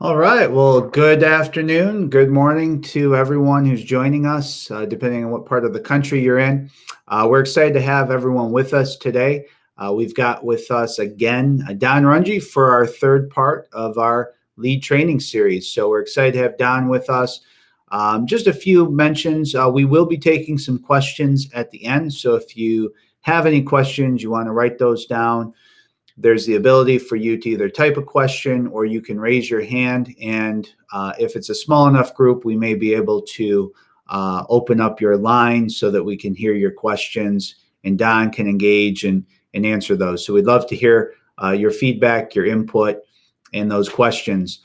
All right. Well, good afternoon, good morning to everyone who's joining us, depending on what part of the country you're in. We're excited to have everyone with us today. We've got with us again Don Runge for our third part of our lead training series. So we're excited to have Don with us. Just a few mentions. We will be taking some questions at the end. So if you have any questions, you want to write those down, there's the ability for you to either type a question or you can raise your hand. And if it's a small enough group, we may be able to open up your line so that we can hear your questions and Don can engage and answer those. So we'd love to hear your feedback, your input, and those questions.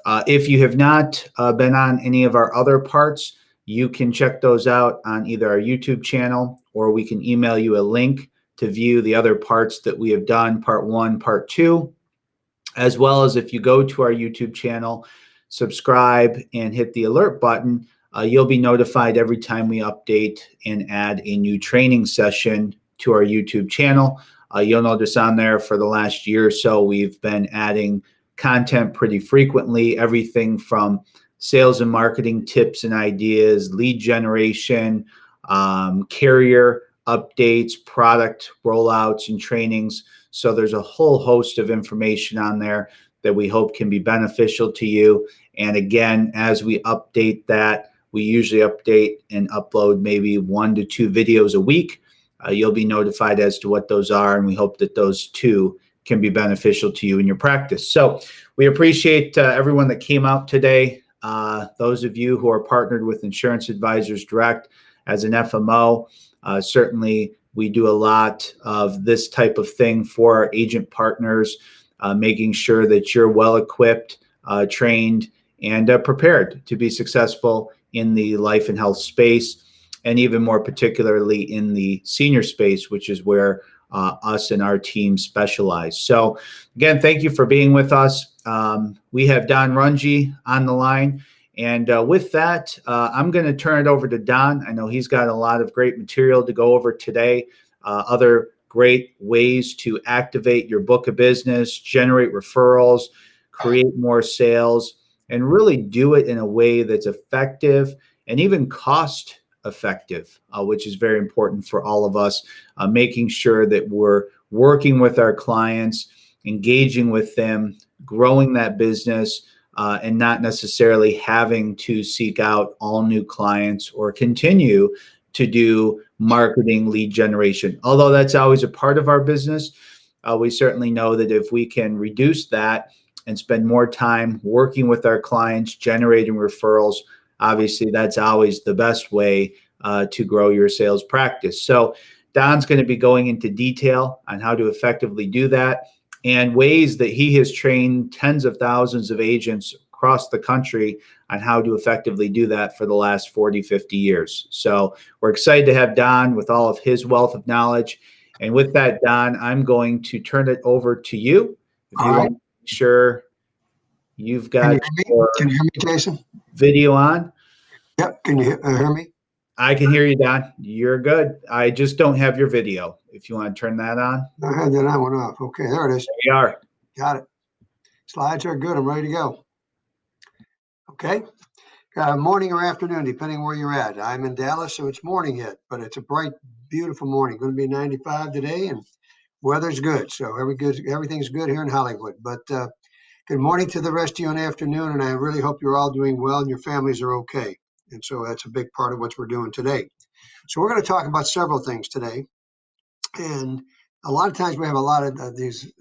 If you have not been on any of our other parts, you can check those out on either our YouTube channel or we can email you a link to view the other parts that we have done, part 1, part 2, as well as if you go to our YouTube channel, subscribe and hit the alert button, you'll be notified every time we update and add a new training session to our YouTube channel. You'll notice on there for the last year or so, we've been adding content pretty frequently, everything from sales and marketing tips and ideas, lead generation, carrier updates, product rollouts, and trainings. So there's a whole host of information on there that we hope can be beneficial to you. And again, as we update that, we usually update and upload maybe 1 to 2 videos a week. You'll be notified as to what those are, and we hope that those too can be beneficial to you in your practice. So we appreciate everyone that came out today. Those of you who are partnered with Insurance Advisors Direct as an FMO, certainly we do a lot of this type of thing for our agent partners, making sure that you're well equipped, trained, and prepared to be successful in the life and health space, and even more particularly in the senior space, which is where us and our team specialize. So again, thank you for being with us. We have Don Runge on the line. And with that, I'm going to turn it over to Don. I know he's got a lot of great material to go over today, other great ways to activate your book of business, generate referrals, create more sales, and really do it in a way that's effective and even cost effective, which is very important for all of us, making sure that we're working with our clients, engaging with them, growing that business, and not necessarily having to seek out all new clients or continue to do marketing lead generation. Although that's always a part of our business, we certainly know that if we can reduce that and spend more time working with our clients, generating referrals, obviously that's always the best way to grow your sales practice. So Don's going to be going into detail on how to effectively do that and ways that he has trained tens of thousands of agents across the country on how to effectively do that for the last 40, 50 years. So we're excited to have Don with all of his wealth of knowledge. And with that, Don, I'm going to turn it over to you. If you want to make sure you've got your Can you hear me, Jason? video on. Yep. Can you hear me? I can hear you, Don. You're good. I just don't have your video. If you want to turn that on. I had that one off. Okay, there it is. There you are. Got it. Slides are good. I'm ready to go. Okay. Morning or afternoon, depending where you're at. I'm in Dallas, so it's morning yet, but it's a bright, beautiful morning. Going to be 95 today, and weather's good. So everything's good here in Hollywood. But good morning to the rest of you in the afternoon, and I really hope you're all doing well and your families are okay. And so that's a big part of what we're doing today. So we're going to talk about several things today. And a lot of times we have a lot of these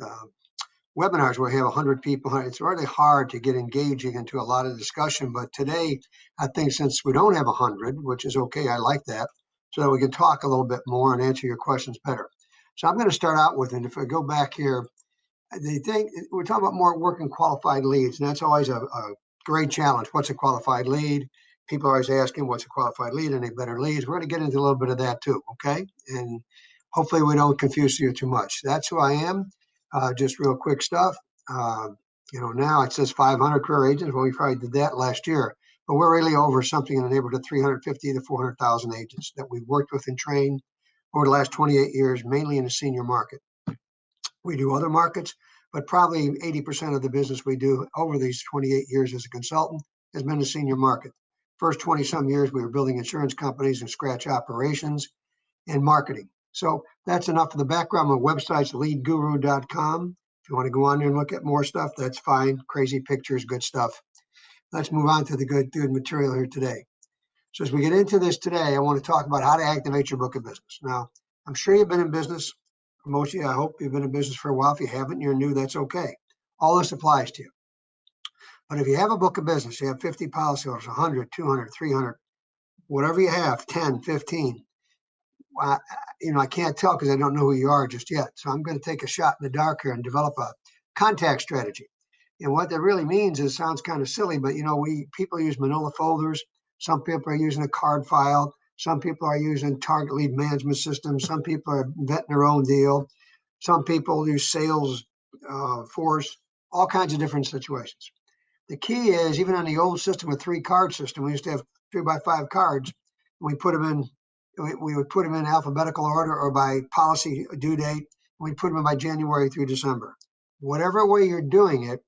webinars where we have 100 people. It's really hard to get engaging into a lot of discussion. But today, I think since we don't have 100, which is okay, I like that, so that we can talk a little bit more and answer your questions better. So I'm going to start out with, and if I go back here, we're talking about more working qualified leads, and that's always a great challenge. What's a qualified lead? People are always asking, what's a qualified lead? Any better leads? We're going to get into a little bit of that too, okay? And hopefully we don't confuse you too much. That's who I am. Just real quick stuff. Now it says 500 career agents. Well, we probably did that last year, but we're really over something in the neighborhood of 350 to 400,000 agents that we've worked with and trained over the last 28 years, mainly in the senior market. We do other markets, but probably 80% of the business we do over these 28 years as a consultant has been the senior market. First 20 some years, we were building insurance companies and scratch operations and marketing. So that's enough of the background. My website's leadguru.com. If you want to go on there and look at more stuff, that's fine. Crazy pictures, good stuff. Let's move on to the good material here today. So as we get into this today, I want to talk about how to activate your book of business. Now, I'm sure you've been in business. Most of you, I hope you've been in business for a while. If you haven't, you're new, that's okay. All this applies to you. But if you have a book of business, you have 50 policyholders, 100, 200, 300, whatever you have, 10, 15, I can't tell because I don't know who you are just yet. So I'm going to take a shot in the dark here and develop a contact strategy. And what that really means is, sounds kind of silly, but people use manila folders. Some people are using a card file. Some people are using target lead management systems. Some people are vetting their own deal. Some people use sales force, all kinds of different situations. The key is, even on the old system, a 3-card system, we used to have 3x5 cards. We put them in. We would put them in alphabetical order or by policy due date. We put them in by January through December. Whatever way you're doing it,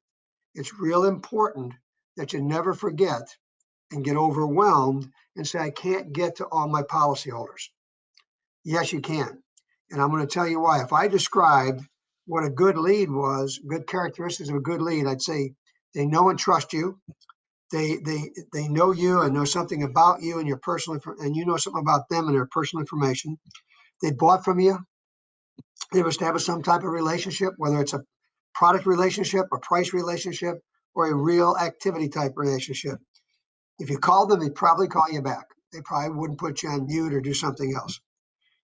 it's real important that you never forget and get overwhelmed and say, I can't get to all my policyholders. Yes, you can. And I'm going to tell you why. If I described what a good lead was, good characteristics of a good lead, I'd say they know and trust you. They know you and know something about you and your personal, and you know something about them and their personal information. They bought from you. They've established some type of relationship, whether it's a product relationship, a price relationship, or a real activity type relationship. If you call them, they'd probably call you back. They probably wouldn't put you on mute or do something else.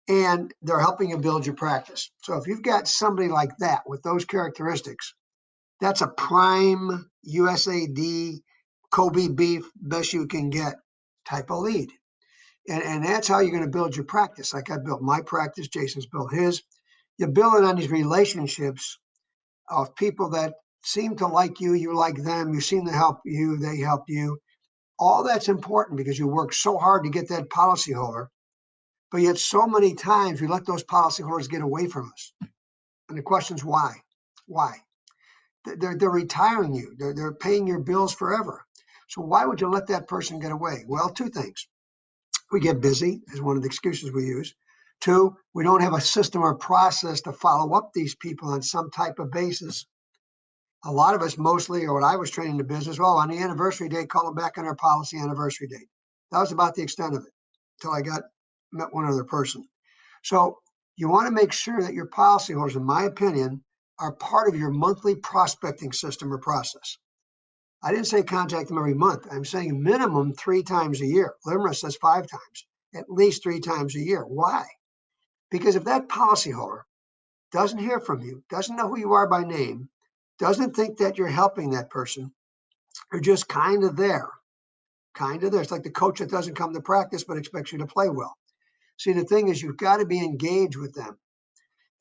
And they're helping you build your practice. So if you've got somebody like that with those characteristics, that's a prime USAD Kobe beef, best you can get type of lead. And that's how you're going to build your practice. Like I built my practice, Jason's built his. You're building on these relationships of people that seem to like you, you like them, you seem to help you, they help you. All that's important because you work so hard to get that policyholder, but yet so many times we let those policyholders get away from us. And the question is why? Why? They're retiring you. They're paying your bills forever. So why would you let that person get away? Well, 2 things. We get busy is one of the excuses we use. 2, we don't have a system or process to follow up these people on some type of basis. A lot of us mostly, or what I was training the business, on the anniversary date, call them back on our policy anniversary date. That was about the extent of it until I met one other person. So you want to make sure that your policyholders, in my opinion, are part of your monthly prospecting system or process. I didn't say contact them every month. I'm saying minimum 3 times a year. LIMRA says 5 times, at least 3 times a year. Why? Because if that policyholder doesn't hear from you, doesn't know who you are by name, doesn't think that you're helping that person, you're just kind of there. It's like the coach that doesn't come to practice but expects you to play well. See, the thing is, you've got to be engaged with them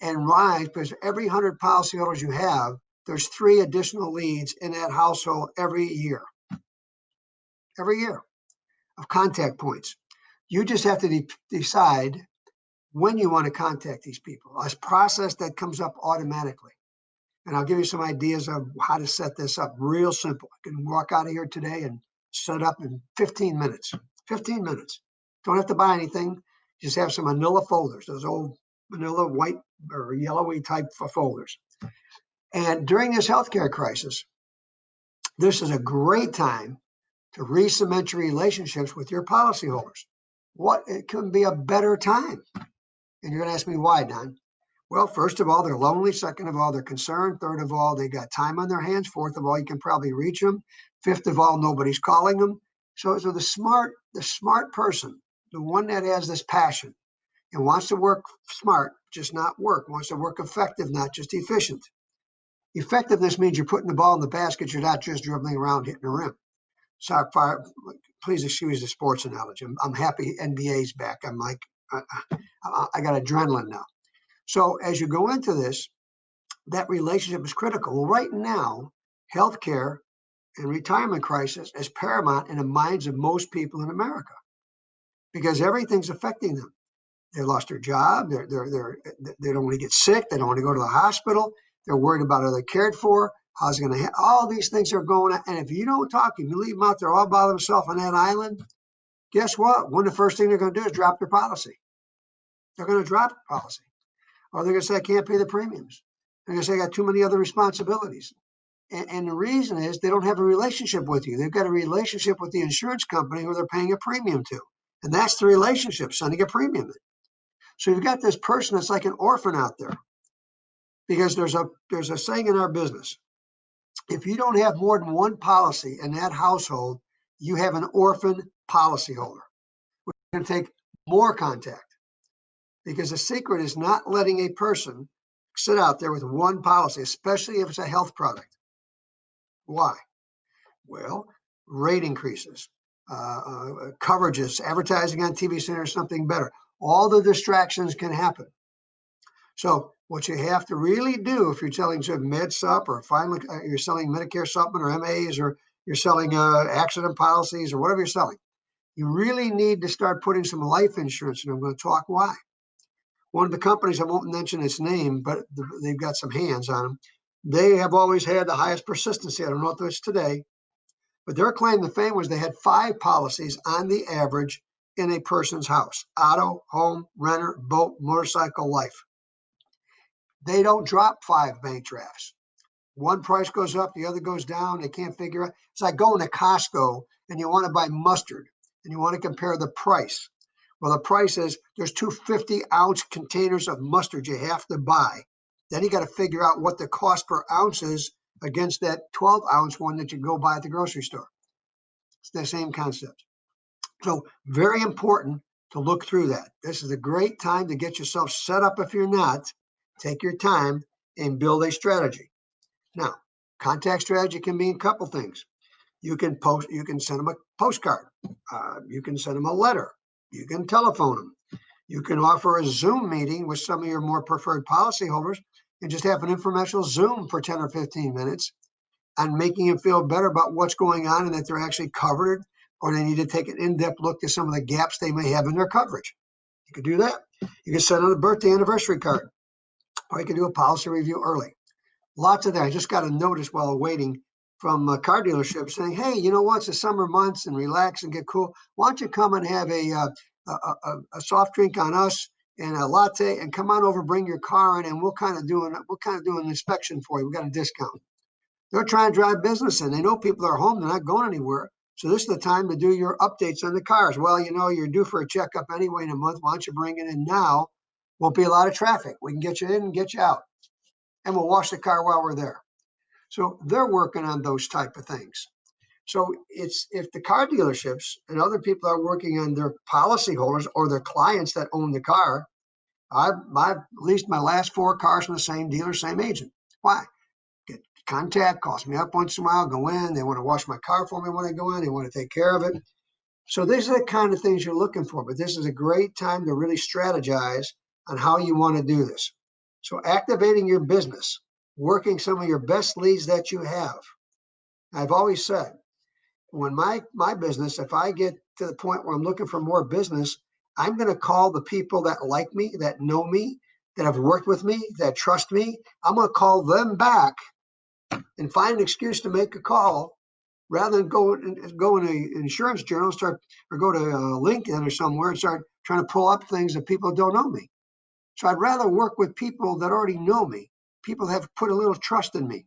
and rise, because every 100 policyholders you have, there's 3 additional leads in that household every year of contact points. You just have to decide when you want to contact these people. A process that comes up automatically. And I'll give you some ideas of how to set this up. Real simple. I can walk out of here today and set up in 15 minutes. 15 minutes. Don't have to buy anything. Just have some manila folders, those old manila white or yellowy type of folders. And during this healthcare crisis, this is a great time to re-cement your relationships with your policyholders. It couldn't be a better time. And you're going to ask me why, Don? Well, first of all, they're lonely. Second of all, they're concerned. Third of all, they got time on their hands. Fourth of all, you can probably reach them. Fifth of all, nobody's calling them. So the smart person, the one that has this passion and wants to work smart, just not work, wants to work effective, not just efficient. Effectiveness means you're putting the ball in the basket. You're not just dribbling around hitting the rim. Sorry, please excuse the sports analogy. I'm happy NBA's back. I'm like, I got adrenaline now. So as you go into this, that relationship is critical. Well, right now, healthcare and retirement crisis is paramount in the minds of most people in America because everything's affecting them. They lost their job. They don't want to get sick. They don't want to go to the hospital. They're worried about are they cared for? How's it going to all these things are going on. And if you don't talk, if you leave them out there all by themselves on that island, guess what? One of the first things they're going to do is drop their policy. They're going to drop the policy. Or they're going to say, I can't pay the premiums. They're going to say, I got too many other responsibilities. And the reason is they don't have a relationship with you. They've got a relationship with the insurance company who they're paying a premium to. And that's the relationship, sending a premium in. So you've got this person that's like an orphan out there. Because there's a saying in our business. If you don't have more than one policy in that household, you have an orphan policyholder. We're going to take more contact. Because the secret is not letting a person sit out there with one policy, especially if it's a health product. Why? Well, rate increases, coverages, advertising on TV Center, something better. All the distractions can happen. So what you have to really do if you're selling med sup or finally you're selling Medicare supplement or MAs or you're selling accident policies or whatever you're selling, you really need to start putting some life insurance. And I'm going to talk why. One of the companies, I won't mention its name, but they've got some hands on them. They have always had the highest persistency. I don't know if it's today, but their claim to fame was they had 5 policies on the average in a person's house: auto, home, renter, boat, motorcycle, life. They don't drop 5 bank drafts. One price goes up, the other goes down. They can't figure out. It's like going to Costco and you want to buy mustard and you want to compare the price. Well, the price is there's 2 50-ounce containers of mustard you have to buy. Then you got to figure out what the cost per ounce is against that 12-ounce one that you go buy at the grocery store. It's the same concept. So very important to look through that. This is a great time to get yourself set up. If you're not, take your time and build a strategy. Now, contact strategy can mean a couple things. You can send them a postcard. You can send them a letter. You can telephone them. You can offer a Zoom meeting with some of your more preferred policyholders and just have an informational Zoom for 10 or 15 minutes and making them feel better about what's going on and that they're actually covered, or they need to take an in-depth look at some of the gaps they may have in their coverage. You can do that. You can send out a birthday anniversary card, or you can do a policy review early. Lots of that. I just got a notice while waiting from a car dealership saying, hey, you know what? It's the summer months and relax and get cool. Why don't you come and have a soft drink on us and a latte and come on over, bring your car in, and we'll kind of do an inspection for you. We got a discount. They're trying to drive business and they know people are home. They're not going anywhere. So this is the time to do your updates on the cars. Well, you know, you're due for a checkup anyway in a month. Why don't you bring it in now? Won't be a lot of traffic. We can get you in and get you out. And we'll wash the car while we're there. So they're working on those type of things. So it's if the car dealerships and other people are working on their policyholders or their clients that own the car, I've leased my last 4 cars from the same dealer, same agent. Why? Get contact, calls me up once in a while, go in. They want to wash my car for me when I go in. They want to take care of it. So these are the kind of things you're looking for. But this is a great time to really strategize on how you want to do this. So activating your business, working some of your best leads that you have. I've always said, when my business, if I get to the point where I'm looking for more business, I'm going to call the people that like me, that know me, that have worked with me, that trust me. I'm going to call them back and find an excuse to make a call rather than go in an insurance journal, or go to LinkedIn or somewhere and start trying to pull up things that people don't know me. So I'd rather work with people that already know me, people that have put a little trust in me.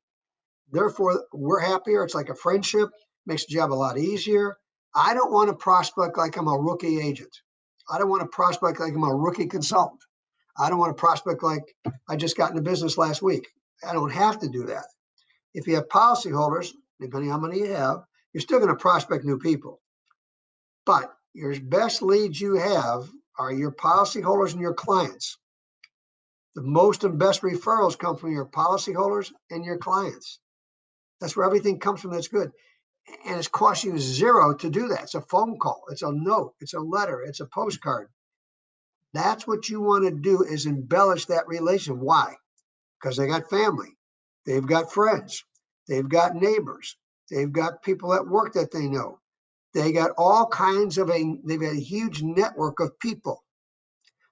Therefore, we're happier. It's like a friendship, makes the job a lot easier. I don't want to prospect like I'm a rookie agent. I don't want to prospect like I'm a rookie consultant. I don't want to prospect like I just got into business last week. I don't have to do that. If you have policyholders, depending on how many you have, you're still going to prospect new people. But your best leads you have are your policyholders and your clients. The most and best referrals come from your policyholders and your clients. That's where everything comes from that's good. And it's costing you 0 to do that. It's a phone call. It's a note. It's a letter. It's a postcard. That's what you want to do, is embellish that relation. Why? Because they got family. They've got friends. They've got neighbors. They've got people at work that they know. They got all kinds of they've got a huge network of people.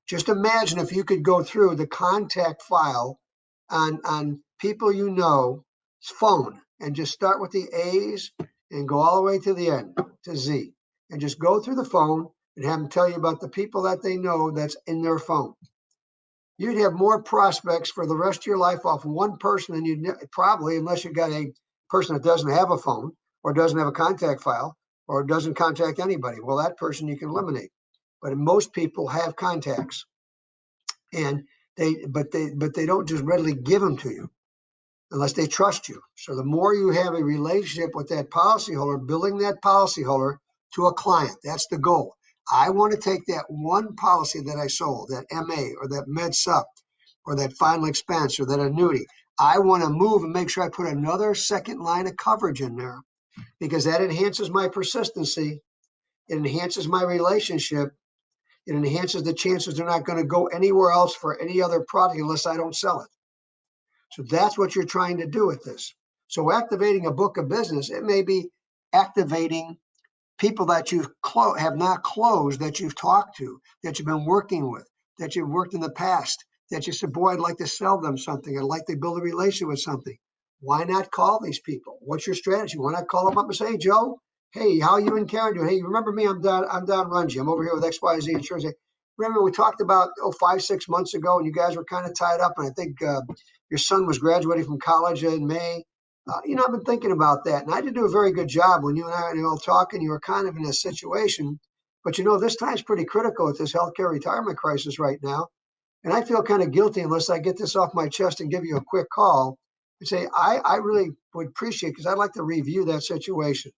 Just imagine if you could go through the contact file on people you know's phone and just start with the A's and go all the way to the end, to Z. And just go through the phone and have them tell you about the people that they know that's in their phone. You'd have more prospects for the rest of your life off one person than you'd probably, unless you got a person that doesn't have a phone or doesn't have a contact file or doesn't contact anybody. Well, that person you can eliminate. But most people have contacts, and but they don't just readily give them to you unless they trust you. So the more you have a relationship with that policyholder, building that policyholder to a client, that's the goal. I want to take that one policy that I sold, that MA or that Med Sup or that final expense or that annuity. I want to move and make sure I put another second line of coverage in there, because that enhances my persistency. It enhances my relationship. It enhances the chances they're not going to go anywhere else for any other product unless I don't sell it. So that's what you're trying to do with this. So activating a book of business, it may be activating people that you've have not closed, that you've talked to, that you've been working with, that you've worked in the past, that you said, boy, I'd like to sell them something. I'd like to build a relationship with something. Why not call these people? What's your strategy? Why not call them up and say, hey, Joe, hey, how you and Karen doing? Hey, you remember me? I'm Don Runge. I'm over here with XYZ Insurance. Remember we talked about 5-6 months ago, and you guys were kind of tied up, and I think your son was graduating from college in May. I've been thinking about that, and I did do a very good job when you and I were all talking. You were kind of in a situation, but this time's pretty critical with this healthcare retirement crisis right now, and I feel kind of guilty unless I get this off my chest and give you a quick call and say, I really would appreciate, because I'd like to review that situation.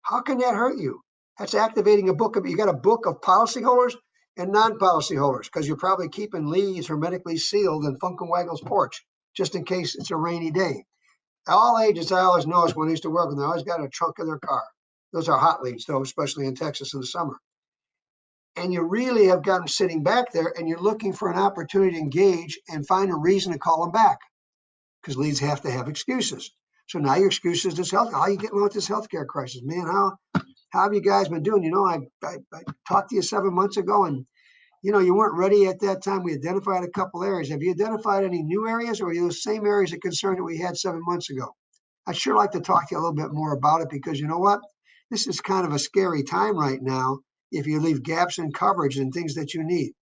How can that hurt you? That's activating a book of, you got a book of policyholders and non-policyholders, because you're probably keeping leads hermetically sealed in Funk and Waggle's porch, just in case it's a rainy day. All agents, I always noticed when I used to work with them, they always got a trunk of their car. Those are hot leads, though, especially in Texas in the summer. And you really have got them sitting back there, and you're looking for an opportunity to engage and find a reason to call them back, because leads have to have excuses. So now your excuse is this health. How are you getting along with this healthcare crisis, man? How have you guys been doing? I talked to you 7 months ago, and you weren't ready at that time. We identified a couple areas. Have you identified any new areas, or are you the same areas of concern that we had 7 months ago? I'd sure like to talk to you a little bit more about it, because you know what? This is kind of a scary time right now if you leave gaps in coverage and things that you need.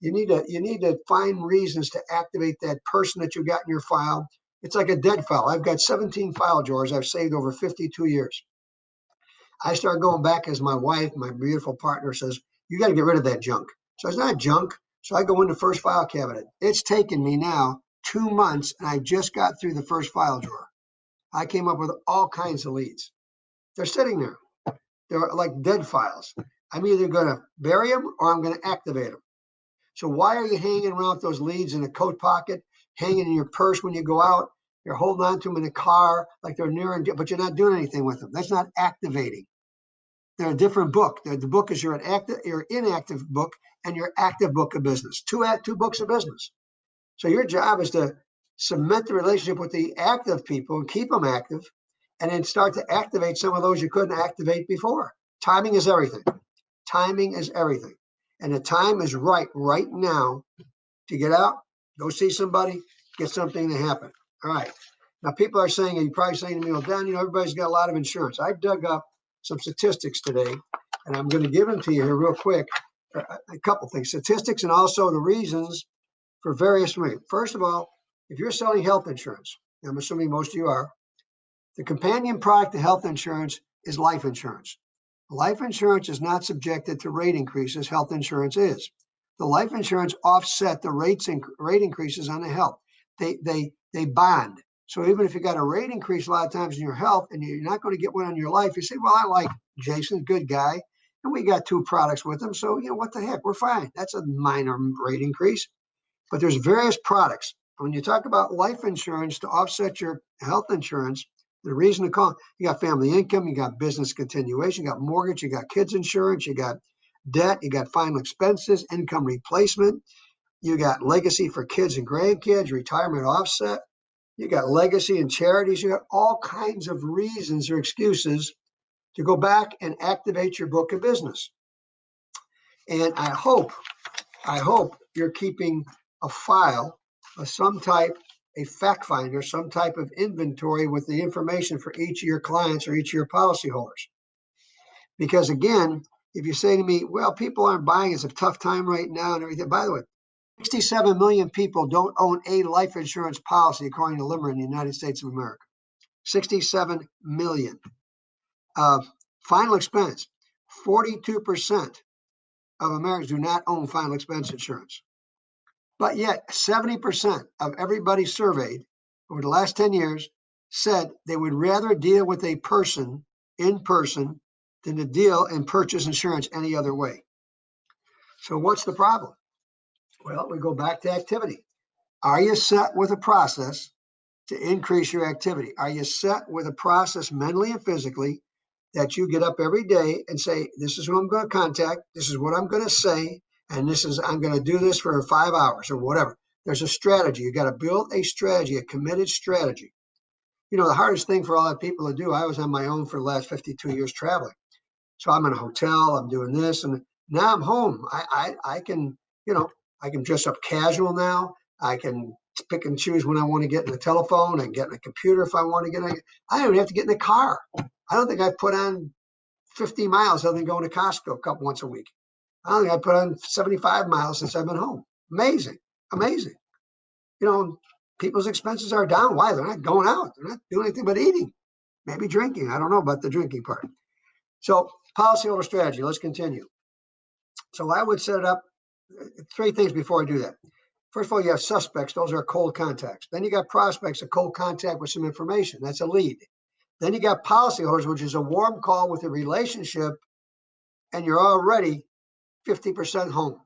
You need to find reasons to activate that person that you got in your file. It's like a dead file. I've got 17 file drawers I've saved over 52 years. I start going back as my wife, my beautiful partner, says, you got to get rid of that junk. So it's not junk. So I go in the first file cabinet. It's taken me now 2 months, and I just got through the first file drawer. I came up with all kinds of leads. They're sitting there. They're like dead files. I'm either going to bury them or I'm going to activate them. So why are you hanging around with those leads in a coat pocket, hanging in your purse when you go out? You're holding on to them in a car like they're near and dear, but you're not doing anything with them. That's not activating. They're a different book. The book is your inactive book and your active book of business. Two books of business. So your job is to cement the relationship with the active people and keep them active, and then start to activate some of those you couldn't activate before. Timing is everything. Timing is everything. And the time is right now to get out, go see somebody, get something to happen. All right. Now, people are saying, and you're probably saying to me, well, Don, everybody's got a lot of insurance. I dug up some statistics today, and I'm going to give them to you here real quick. A couple things, statistics, and also the reasons for various reasons. First of all, if you're selling health insurance, I'm assuming most of you are, the companion product to health insurance is life insurance. Life insurance is not subjected to rate increases. Health insurance is. The life insurance offset the rate increases on the health. They bond. So even if you got a rate increase a lot of times in your health and you're not going to get one on your life, you say, well, I like Jason, good guy, and we got 2 products with him. So, what the heck, we're fine. That's a minor rate increase. But there's various products. When you talk about life insurance to offset your health insurance, the reason to call, you got family income, you got business continuation, you got mortgage, you got kids insurance, you got debt, you got final expenses, income replacement, you got legacy for kids and grandkids, retirement offset, you got legacy and charities, you got all kinds of reasons or excuses to go back and activate your book of business. And I hope you're keeping a file of some type a fact finder, some type of inventory with the information for each of your clients or each of your policyholders. Because again, if you say to me, well, people aren't buying, it's a tough time right now and everything. By the way, 67 million people don't own a life insurance policy, according to LIMRA in the United States of America. 67 million. Final expense, 42% of Americans do not own final expense insurance. But yet 70% of everybody surveyed over the last 10 years said they would rather deal with a person in person than to deal and purchase insurance any other way. So what's the problem? Well, we go back to activity. Are you set with a process to increase your activity? Are you set with a process mentally and physically that you get up every day and say, this is who I'm going to contact, this is what I'm going to say, and I'm going to do this for 5 hours or whatever. There's a strategy. You got to build a strategy, a committed strategy. You know, the hardest thing for all the people to do, I was on my own for the last 52 years traveling. So I'm in a hotel, I'm doing this, and now I'm home. I can, I can dress up casual now. I can pick and choose when I want to get in the telephone and get in the computer if I want to get in. I don't even have to get in the car. I don't think I've put on 50 miles other than going to Costco once a week. I don't think I put on 75 miles since I've been home. Amazing. People's expenses are down. Why? They're not going out. They're not doing anything but eating, maybe drinking. I don't know about the drinking part. So policyholder strategy, let's continue. So I would set it up 3 things before I do that. First of all, you have suspects. Those are cold contacts. Then you got prospects, a cold contact with some information. That's a lead. Then you got policyholders, which is a warm call with a relationship, and you're already 50% home.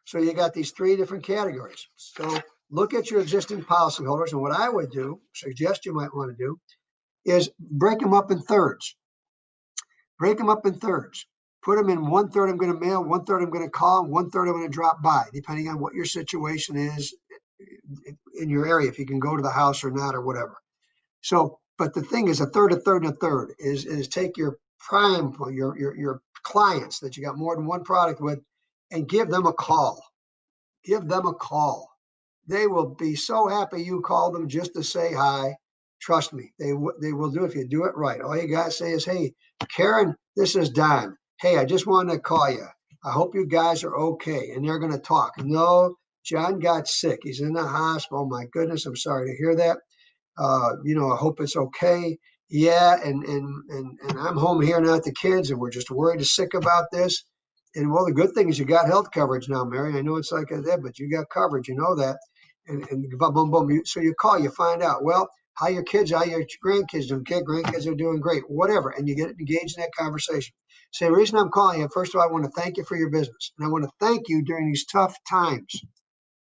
So you got these 3 different categories. So look at your existing policyholders, and what I would suggest you might want to do, is break them up in thirds. Break them up in thirds. Put them in 1/3 I'm going to mail, 1/3 I'm going to call, 1/3 I'm going to drop by, depending on what your situation is in your area, if you can go to the house or not or whatever. So, but the thing is, a third is take your prime, your clients that you got more than one product with, and give them a call. Give them a call. They will be so happy you called them just to say hi. Trust me, they will do it if you do it right. All you got to say is, hey, Karen, this is Don. Hey, I just wanted to call you. I hope you guys are okay. And they're going to talk. No, John got sick. He's in the hospital. Oh, my goodness, I'm sorry to hear that. I hope it's okay. Yeah, and I'm home here now with the kids, and we're just worried and sick about this. And well, the good thing is you got health coverage now, Mary. I know it's like that, but you got coverage. You know that. And boom, boom, boom. So you call, you find out, well, how your grandkids doing? Okay, grandkids are doing great, whatever. And you get engaged in that conversation. Say, the reason I'm calling you, first of all, I want to thank you for your business. And I want to thank you during these tough times.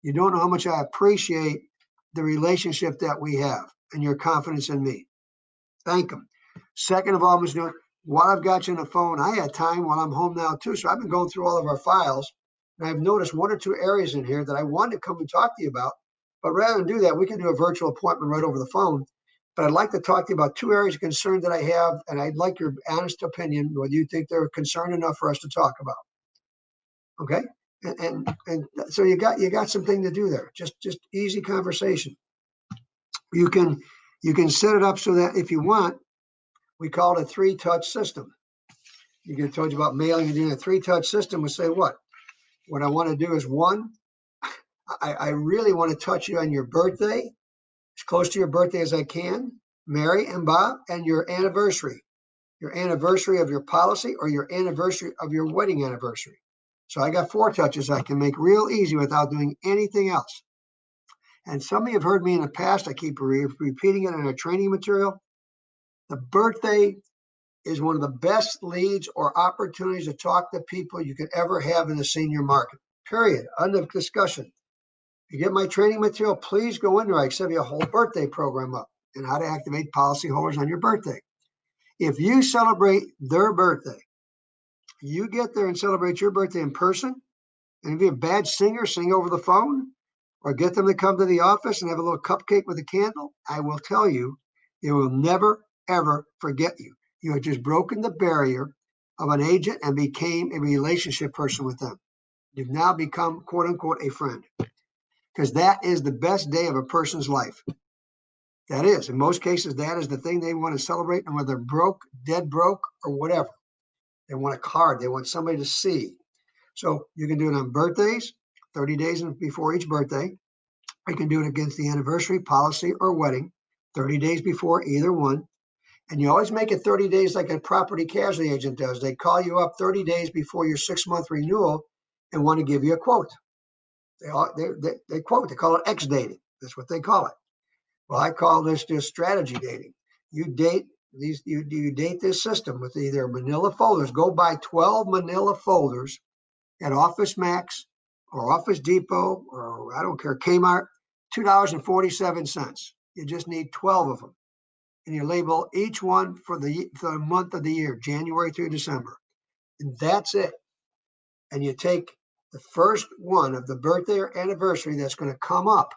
You don't know how much I appreciate the relationship that we have and your confidence in me. Thank them. Second of all, while I've got you on the phone, I had time while I'm home now too. So I've been going through all of our files, and I've noticed 1 or 2 areas in here that I wanted to come and talk to you about. But rather than do that, we can do a virtual appointment right over the phone. But I'd like to talk to you about 2 areas of concern that I have, and I'd like your honest opinion, whether you think they're concerned enough for us to talk about. Okay? And so you got something to do there. Just easy conversation. You can set it up so that if you want, we call it a 3-touch system. You get told you about mailing and doing a 3-touch system. We say what I want to do is 1, I really want to touch you on your birthday, as close to your birthday as I can, Mary and Bob, and your anniversary of your policy or your anniversary of your wedding anniversary. So I got 4 touches I can make real easy without doing anything else. And some of you have heard me in the past. I keep repeating it in our training material. The birthday is one of the best leads or opportunities to talk to people you could ever have in the senior market, period. Under discussion. If you get my training material, please go in there. I send you a whole birthday program up and how to activate policyholders on your birthday. If you celebrate their birthday, you get there and celebrate your birthday in person, and if you're a bad singer, sing over the phone, or get them to come to the office and have a little cupcake with a candle, I will tell you, they will never, ever forget you. You have just broken the barrier of an agent and became a relationship person with them. You've now become, quote unquote, a friend. because that is the best day of a person's life. That is, in most cases, that is the thing they want to celebrate, and whether they're broke, dead broke, or whatever. They want a card. They want somebody to see. So you can do it on birthdays, 30 days before each birthday. You can do it against the anniversary, policy, or wedding, 30 days before either one. And you always make it 30 days like a property casualty agent does. They call you up 30 days before your 6-month renewal and want to give you a quote. They quote. They call it X dating. That's what they call it. Well, I call this just strategy dating. You date these. You date this system with either manila folders. Go buy 12 manila folders at Office Max or Office Depot or I don't care, Kmart, $2.47. You just need 12 of them. And you label each one for the month of the year, January through December. And that's it. And you take the first one of the birthday or anniversary that's going to come up.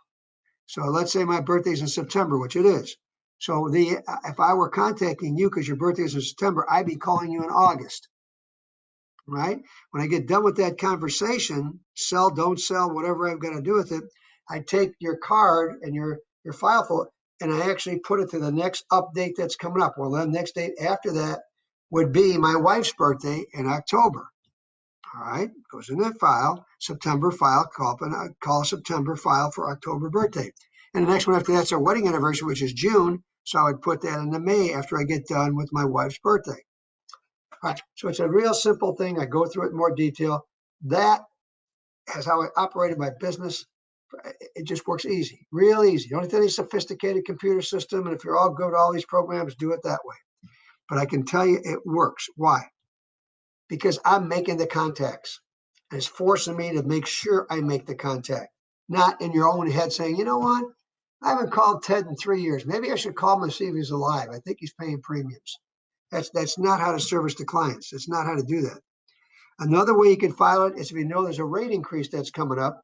So let's say my birthday's in September, which it is. So if I were contacting you because your birthday is in September, I'd be calling you in August. Right? When I get done with that conversation, sell, don't sell, whatever I've got to do with it, I take your card and your file folder, and I actually put it to the next update that's coming up. Well, the next date after that would be my wife's birthday in October. All right, goes in that file, September file, call September file for October birthday. And the next one after that's our wedding anniversary, which is June. So I would put that into May after I get done with my wife's birthday. All right, so it's a real simple thing. I go through it in more detail. That is how I operated my business. It just works easy, real easy. You don't have any sophisticated computer system. And if you're all good at all these programs, do it that way. But I can tell you it works. Why? Because I'm making the contacts. And it's forcing me to make sure I make the contact. Not in your own head saying, you know what? I haven't called Ted in 3 years. Maybe I should call him and see if he's alive. I think he's paying premiums. That's not how to service the clients. It's not how to do that. Another way you can file it is if you know there's a rate increase that's coming up,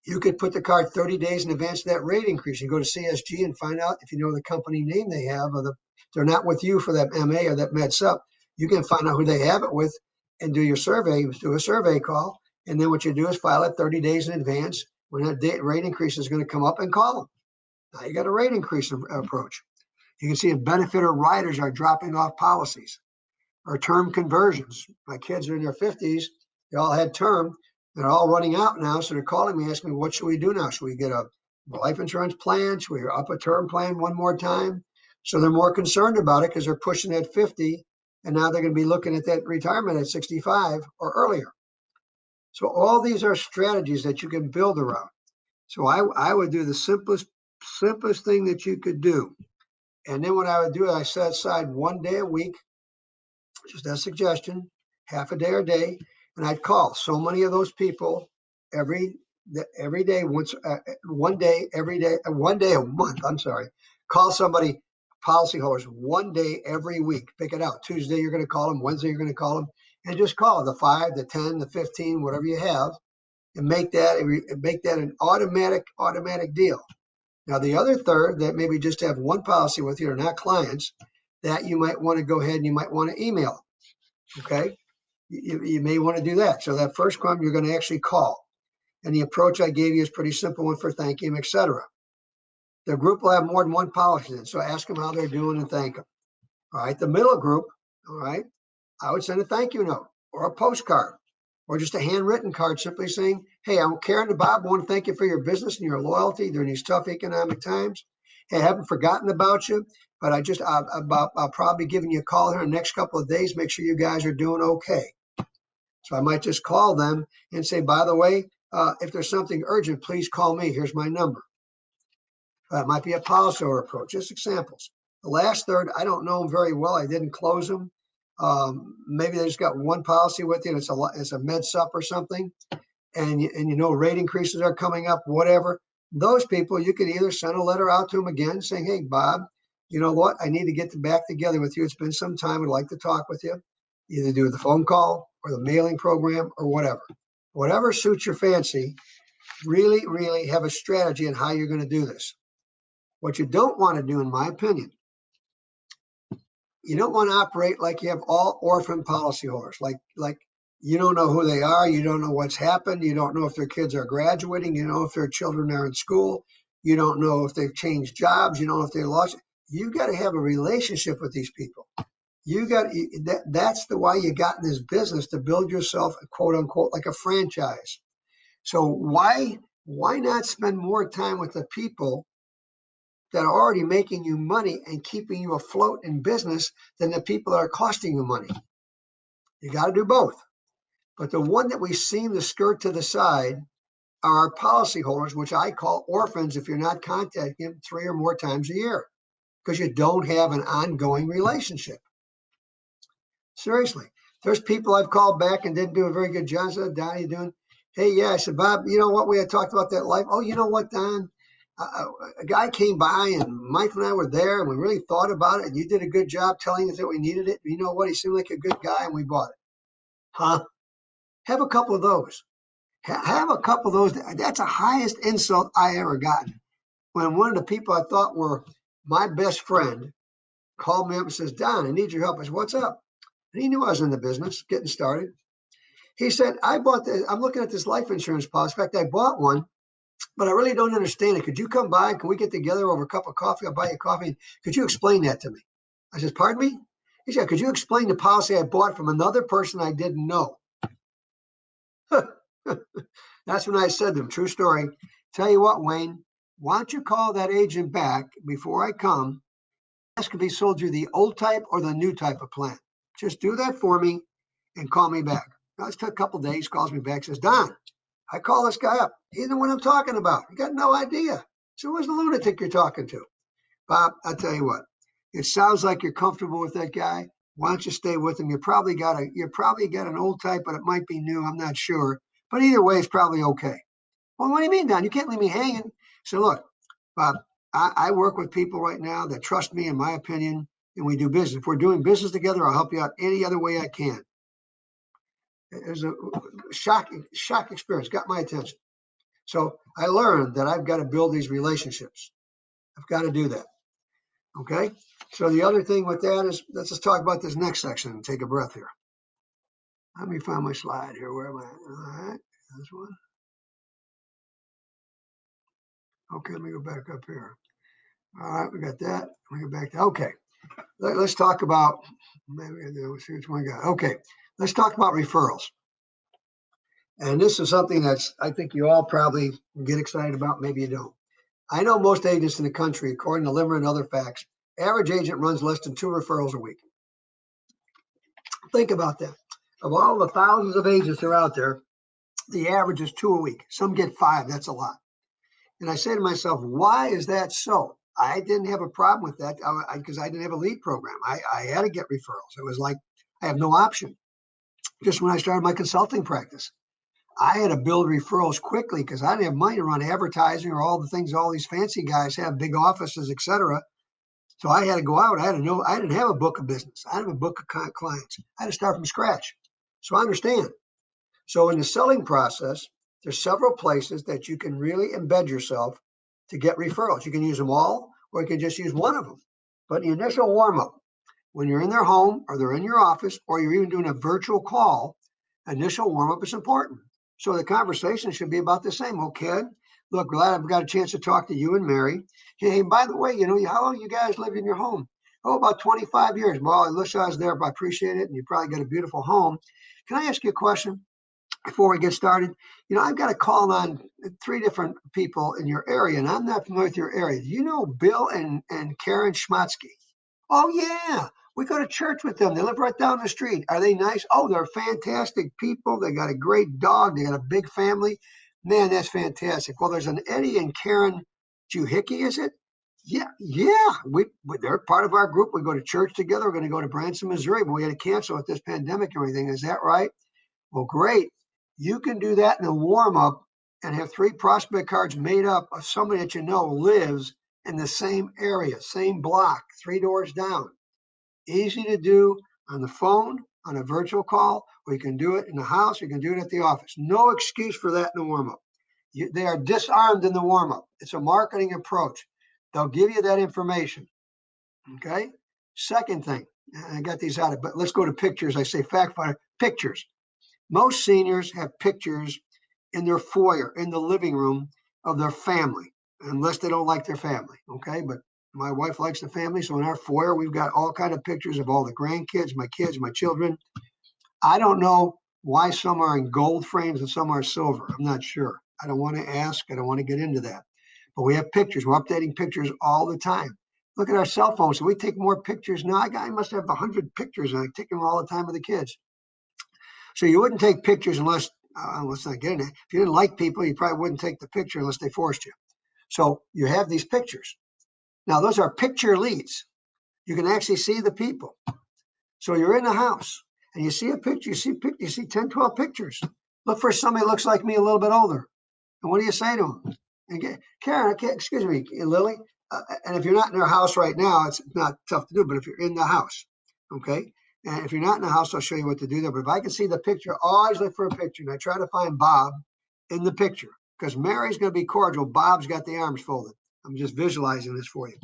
you could put the card 30 days in advance of that rate increase. You go to CSG and find out if you know the company name they have, or they're not with you for that MA or that Med Sup. You can find out who they have it with and do your survey, do a survey call. And then what you do is file it 30 days in advance when that rate increase is going to come up and call them. Now you got a rate increase approach. You can see if benefit or riders are dropping off policies or term conversions. My kids are in their 50s. They all had term. They're all running out now. So they're calling me, asking me, what should we do now? Should we get a life insurance plan? Should we up a term plan one more time? So they're more concerned about it because they're pushing at 50. And now they're going to be looking at that retirement at 65 or earlier. So all these are strategies that you can build around. So I would do the simplest thing that you could do. And then what I would do, I set aside 1 day a week, just a suggestion, half a day or day, and I'd call so many of those people every day, one day a month. I'm sorry. Call somebody, policyholders, 1 day every week. Pick it out. Tuesday you're going to call them. Wednesday you're going to call them, and just call the 5, the 10, the 15, whatever you have, and make that an automatic deal. Now, the other third that maybe just have one policy with you or not clients, that you might want to go ahead and you might want to email. Okay. You may want to do that. So that first one, you're going to actually call. And the approach I gave you is pretty simple one for thanking them, etc. The group will have more than one policy then. So ask them how they're doing and thank them. All right. The middle group, all right, I would send a thank you note or a postcard or just a handwritten card simply saying, hey, I'm Karen and Bob. I want to thank you for your business and your loyalty during these tough economic times. Hey, I haven't forgotten about you, but I'll probably be giving you a call here in the next couple of days. Make sure you guys are doing okay. So I might just call them and say, by the way, if there's something urgent, please call me. Here's my number. It might be a policyholder approach, just examples. The last third, I don't know them very well. I didn't close them. Maybe they just got one policy with you and it's a Med Sup or something. And you know rate increases are coming up, whatever. Those people, you can either send a letter out to them again saying, hey, Bob, you know what? I need to get back together with you. It's been some time. I'd like to talk with you. Either do the phone call or the mailing program or whatever. Whatever suits your fancy, really, really have a strategy on how you're going to do this. What you don't want to do, in my opinion, you don't want to operate like you have all orphan policyholders, like You don't know who they are. You don't know what's happened. You don't know if their kids are graduating. You don't know if their children are in school. You don't know if they've changed jobs. You don't know if they lost. You got to have a relationship with these people. That's the why you got in this business, to build yourself, quote unquote, like a franchise. So why not spend more time with the people that are already making you money and keeping you afloat in business than the people that are costing you money? You got to do both. But the one that we seem to skirt to the side are our policyholders, which I call orphans if you're not contacting them 3 or more times a year, because you don't have an ongoing relationship. Seriously. There's people I've called back and didn't do a very good job. I said, Don, how you doing? Hey, yeah. I said, Bob, you know what? We had talked about that life. Oh, you know what, Don? A guy came by and Michael and I were there and we really thought about it. And you did a good job telling us that we needed it. You know what? He seemed like a good guy and we bought it. Huh? Have a couple of those. Have a couple of those. That's the highest insult I ever gotten. When one of the people I thought were my best friend called me up and says, Don, I need your help. I said, what's up? And he knew I was in the business, getting started. He said, I'm looking at this life insurance policy. In fact, I bought one, but I really don't understand it. Could you come by? Can we get together over a cup of coffee? I'll buy you coffee. Could you explain that to me? I said, pardon me? He said, could you explain the policy I bought from another person I didn't know? That's when I said to him, true story. Tell you what, Wayne, why don't you call that agent back before I come? Ask if he sold you the old type or the new type of plan. Just do that for me and call me back. Now, it took a couple of days, calls me back, says, Don, I call this guy up. He doesn't know what I'm talking about. You got no idea. So who's the lunatic you're talking to? Bob, I'll tell you what. It sounds like you're comfortable with that guy. Why don't you stay with him? You probably got an old type, but it might be new. I'm not sure. But either way, it's probably okay. Well, what do you mean, Don? You can't leave me hanging. So look, Bob, I work with people right now that trust me, in my opinion, and we do business. If we're doing business together, I'll help you out any other way I can. It was a shock experience, got my attention. So I learned that I've got to build these relationships. I've got to do that. Okay. So the other thing with that is, let's just talk about this next section and take a breath here. Let me find my slide here. Where am I? All right. This one. Okay. Let me go back up here. All right. We got that. Let me go back to, okay. Let's talk about, maybe let's see which one I got. Okay. Let's talk about referrals. And this is something that's, I think you all probably get excited about. Maybe you don't. I know most agents in the country, according to Limmer and other facts, average agent runs less than 2 referrals a week. Think about that. Of all the thousands of agents that are out there, the average is 2 a week. Some get 5. That's a lot. And I say to myself, why is that so? I didn't have a problem with that because I didn't have a lead program. I had to get referrals. It was like I have no option. Just when I started my consulting practice, I had to build referrals quickly because I didn't have money to run advertising or all the things all these fancy guys have, big offices, et cetera. So I had to go out. I didn't have a book of business. I didn't have a book of clients. I had to start from scratch. So I understand. So in the selling process, there's several places that you can really embed yourself to get referrals. You can use them all, or you can just use one of them. But the initial warm-up, when you're in their home or they're in your office, or you're even doing a virtual call, initial warm-up is important. So the conversation should be about the same. Oh, kid, look, glad I've got a chance to talk to you and Mary. Hey, by the way, how long you guys lived in your home? Oh, about 25 years. Well, I wish I was there, but I appreciate it. And you probably got a beautiful home. Can I ask you a question before we get started? I've got a call on 3 different people in your area, and I'm not familiar with your area. Do you know Bill and Karen Schmatsky? Oh, yeah. We go to church with them. They live right down the street. Are they nice? Oh, they're fantastic people. They got a great dog. They got a big family. Man, that's fantastic. Well, there's an Eddie and Karen Juhickey, is it? Yeah. They're part of our group. We go to church together. We're going to go to Branson, Missouri, but we had to cancel with this pandemic and everything. Is that right? Well, great. You can do that in a warm-up and have 3 prospect cards made up of somebody that lives in the same area, same block, 3 doors down. Easy to do on the phone, on a virtual call, or you can do it in the house, you can do it at the office. No excuse for that in the warm-up. They are disarmed in the warm-up. It's a marketing approach. They'll give you that information. Okay? Second thing, I got these out of, but let's go to pictures. I say fact finder, pictures. Most seniors have pictures in their foyer, in the living room of their family, unless they don't like their family, okay? But my wife likes the family, so in our foyer, we've got all kind of pictures of all the grandkids, my children. I don't know why some are in gold frames and some are silver. I'm not sure. I don't want to ask. I don't want to get into that. But we have pictures. We're updating pictures all the time. Look at our cell phones. So we take more pictures now. I must have 100 pictures, and I take them all the time with the kids. So you wouldn't take pictures unless, let's not get into it. If you didn't like people, you probably wouldn't take the picture unless they forced you. So you have these pictures. Now, those are picture leads. You can actually see the people. So you're in the house and you see a picture, you see 10, 12 pictures. Look for somebody who looks like me a little bit older. And what do you say to them? And Karen, excuse me, Lily. And if you're not in your house right now, it's not tough to do, but if you're in the house, okay? And if you're not in the house, I'll show you what to do there. But if I can see the picture, always look for a picture. And I try to find Bob in the picture because Mary's going to be cordial. Bob's got the arms folded. I'm just visualizing this for you.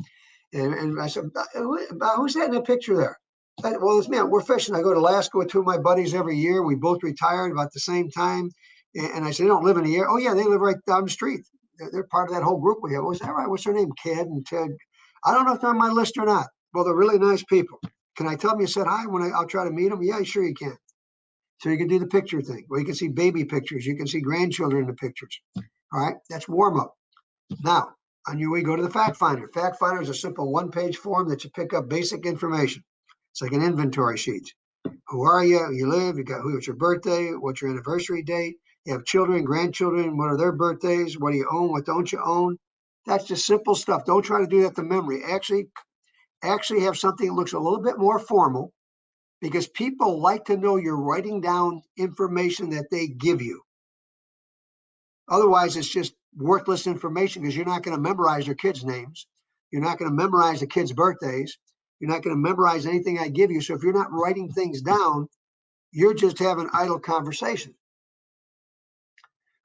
And I said, who's that in the picture there? Well, it's me. We're fishing. I go to Alaska with two of my buddies every year. We both retired about the same time. And I said, they don't live in the area. Oh, yeah, they live right down the street. They're part of that whole group we have. Was that right? What's their name? Ked and Ted. I don't know if they're on my list or not. Well, they're really nice people. Can I tell them you said hi when I'll try to meet them? Yeah, sure you can. So you can do the picture thing. Well, you can see baby pictures. You can see grandchildren in the pictures. All right, that's warm up. Now, on your way, go to the Fact Finder. Fact Finder is a simple one-page form that you pick up basic information. It's like an inventory sheet. Who are you? You live. You got what's your birthday? What's your anniversary date? You have children, grandchildren. What are their birthdays? What do you own? What don't you own? That's just simple stuff. Don't try to do that to memory. Actually have something that looks a little bit more formal because people like to know you're writing down information that they give you. Otherwise, it's just worthless information because you're not going to memorize your kids' names. You're not going to memorize the kids' birthdays. You're not going to memorize anything I give you. So if you're not writing things down, you're just having idle conversation.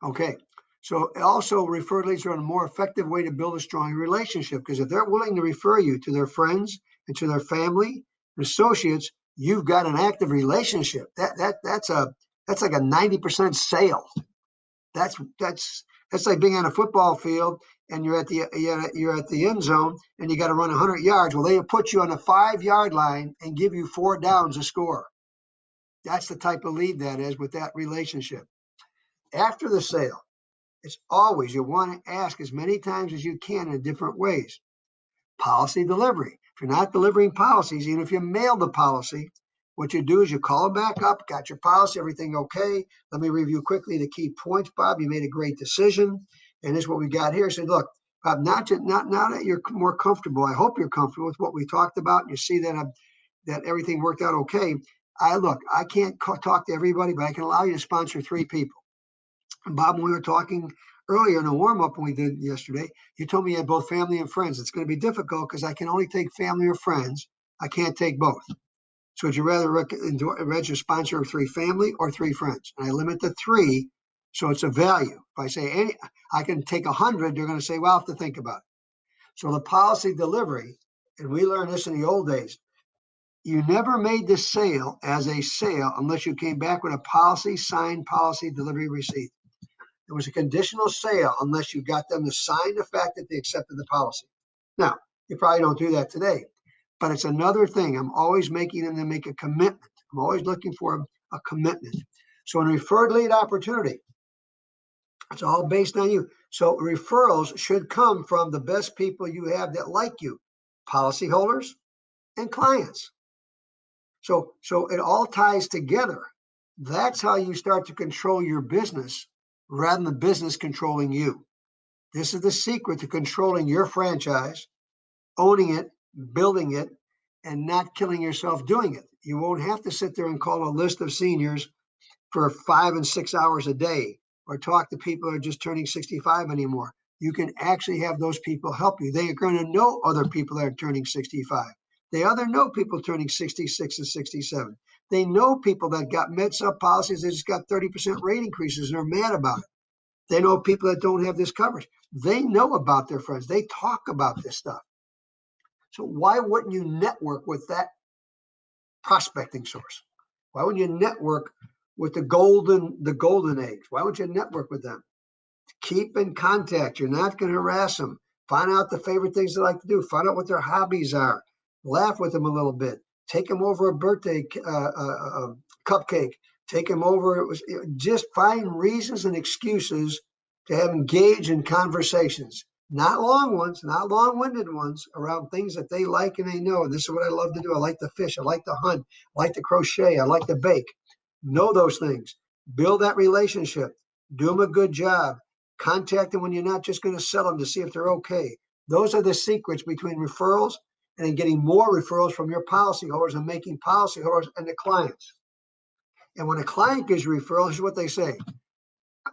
Okay. So also referred leads are a more effective way to build a strong relationship because if they're willing to refer you to their friends and to their family and associates, you've got an active relationship. That's like a 90% sale. That's like being on a football field and you're at the end zone and you got to run 100 yards. Well, they put you on the 5-yard line and give you 4 downs to score. That's the type of lead that is with that relationship. After the sale, it's always you want to ask as many times as you can in different ways. Policy delivery. If you're not delivering policies, even if you mail the policy, what you do is you call them back up, got your policy, everything okay. Let me review quickly the key points, Bob. You made a great decision. And this is what we got here. I said, look, Bob, now that you're more comfortable, I hope you're comfortable with what we talked about. And you see that everything worked out okay. I can't talk to everybody, but I can allow you to sponsor 3 people. And Bob, when we were talking earlier in the warm-up we did yesterday, you told me you had both family and friends. It's going to be difficult because I can only take family or friends. I can't take both. So would you rather register sponsor 3 family or 3 friends? And I limit to 3, so it's a value. If I say I can take 100, they're going to say, well, I'll have to think about it. So the policy delivery, and we learned this in the old days, you never made the sale as a sale unless you came back with a policy, signed policy delivery receipt. It was a conditional sale unless you got them to sign the fact that they accepted the policy. Now, you probably don't do that today, but it's another thing. I'm always making them to make a commitment. I'm always looking for a commitment. So in referred lead opportunity, it's all based on you. So referrals should come from the best people you have that like you, policyholders and clients. So it all ties together. That's how you start to control your business rather than the business controlling you. This is the secret to controlling your franchise, owning it, building it, and not killing yourself doing it. You won't have to sit there and call a list of seniors for 5 and 6 hours a day or talk to people who are just turning 65 anymore. You can actually have those people help you. They are going to know other people that are turning 65. They know people turning 66 and 67. They know people that got med-sub policies that just got 30% rate increases and are mad about it. They know people that don't have this coverage. They know about their friends. They talk about this stuff. So why wouldn't you network with that prospecting source? Why wouldn't you network with the golden age? Why would you network with them? Keep in contact. You're not going to harass them. Find out the favorite things they like to do. Find out what their hobbies are. Laugh with them a little bit. Take them over a birthday cupcake. Take them over. Just find reasons and excuses to have engaged in conversations. Not long ones, not long-winded ones, around things that they like and they know. This is what I love to do. I like to fish. I like to hunt. I like to crochet. I like to bake. Know those things. Build that relationship. Do them a good job. Contact them when you're not just going to sell them to see if they're okay. Those are the secrets between referrals and getting more referrals from your policyholders and making policyholders and the clients. And when a client gives you referrals, here's what they say.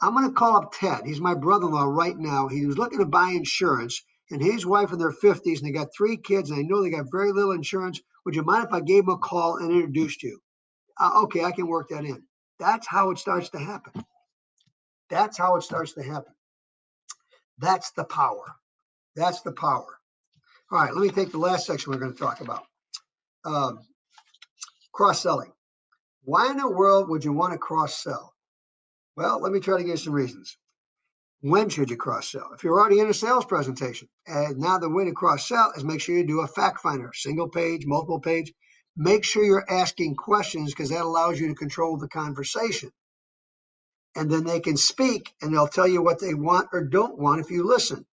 I'm going to call up Ted. He's my brother-in-law right now. He was looking to buy insurance, and his wife in their 50s, and they got 3 kids, and I know they got very little insurance. Would you mind if I gave him a call and introduced you? Okay, I can work that in. That's how it starts to happen. That's how it starts to happen. That's the power. That's the power. All right, let me take the last section we're going to talk about. Cross-selling. Why in the world would you want to cross-sell? Well, let me try to give you some reasons. When should you cross-sell? If you're already in a sales presentation, and now the way to cross-sell is make sure you do a fact finder, single page, multiple page. Make sure you're asking questions because that allows you to control the conversation. And then they can speak and they'll tell you what they want or don't want if you listen.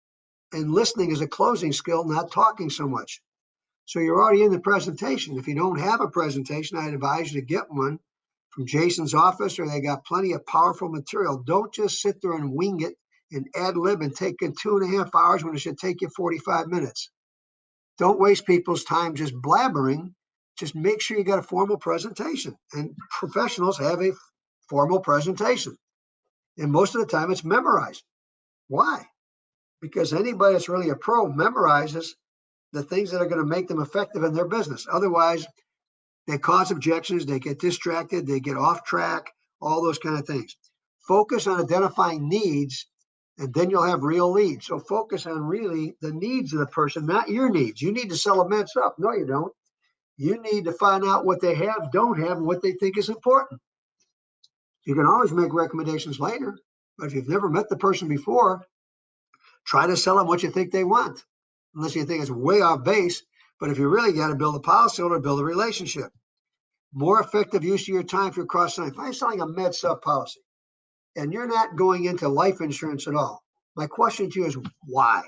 And listening is a closing skill, not talking so much. So you're already in the presentation. If you don't have a presentation, I'd advise you to get one from Jason's office, or they got plenty of powerful material. Don't just sit there and wing it and ad lib and take it 2.5 hours when it should take you 45 minutes. Don't waste people's time just blabbering. Just make sure you got a formal presentation. And professionals have a formal presentation. And most of the time it's memorized. Why? Because anybody that's really a pro memorizes the things that are going to make them effective in their business. Otherwise, they cause objections, they get distracted, they get off track, all those kind of things. Focus on identifying needs, and then you'll have real leads. So focus on really the needs of the person, not your needs. You need to sell a meds up. No, you don't. You need to find out what they have, don't have, and what they think is important. You can always make recommendations later, but if you've never met the person before, try to sell them what you think they want, unless you think it's way off base. But if you really got to build a policy or build a relationship, more effective use of your time for cross-selling. If I'm selling a med sub policy and you're not going into life insurance at all, my question to you is why?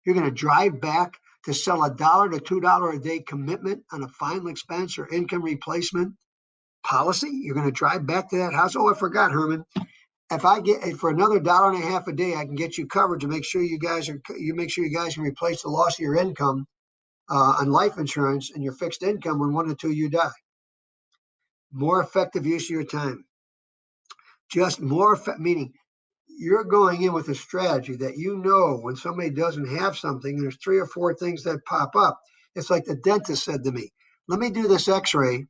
You're going to drive back to sell $1 to $2 a day commitment on a final expense or income replacement policy? You're going to drive back to that house? Oh, I forgot, Herman. If I get for another $1.50 a day, I can get you covered to make sure you guys can replace the loss of your income on life insurance and your fixed income when 1 or 2 you die. More effective use of your time. Just more meaning you're going in with a strategy that you know when somebody doesn't have something, there's 3 or 4 things that pop up. It's like the dentist said to me, let me do this x-ray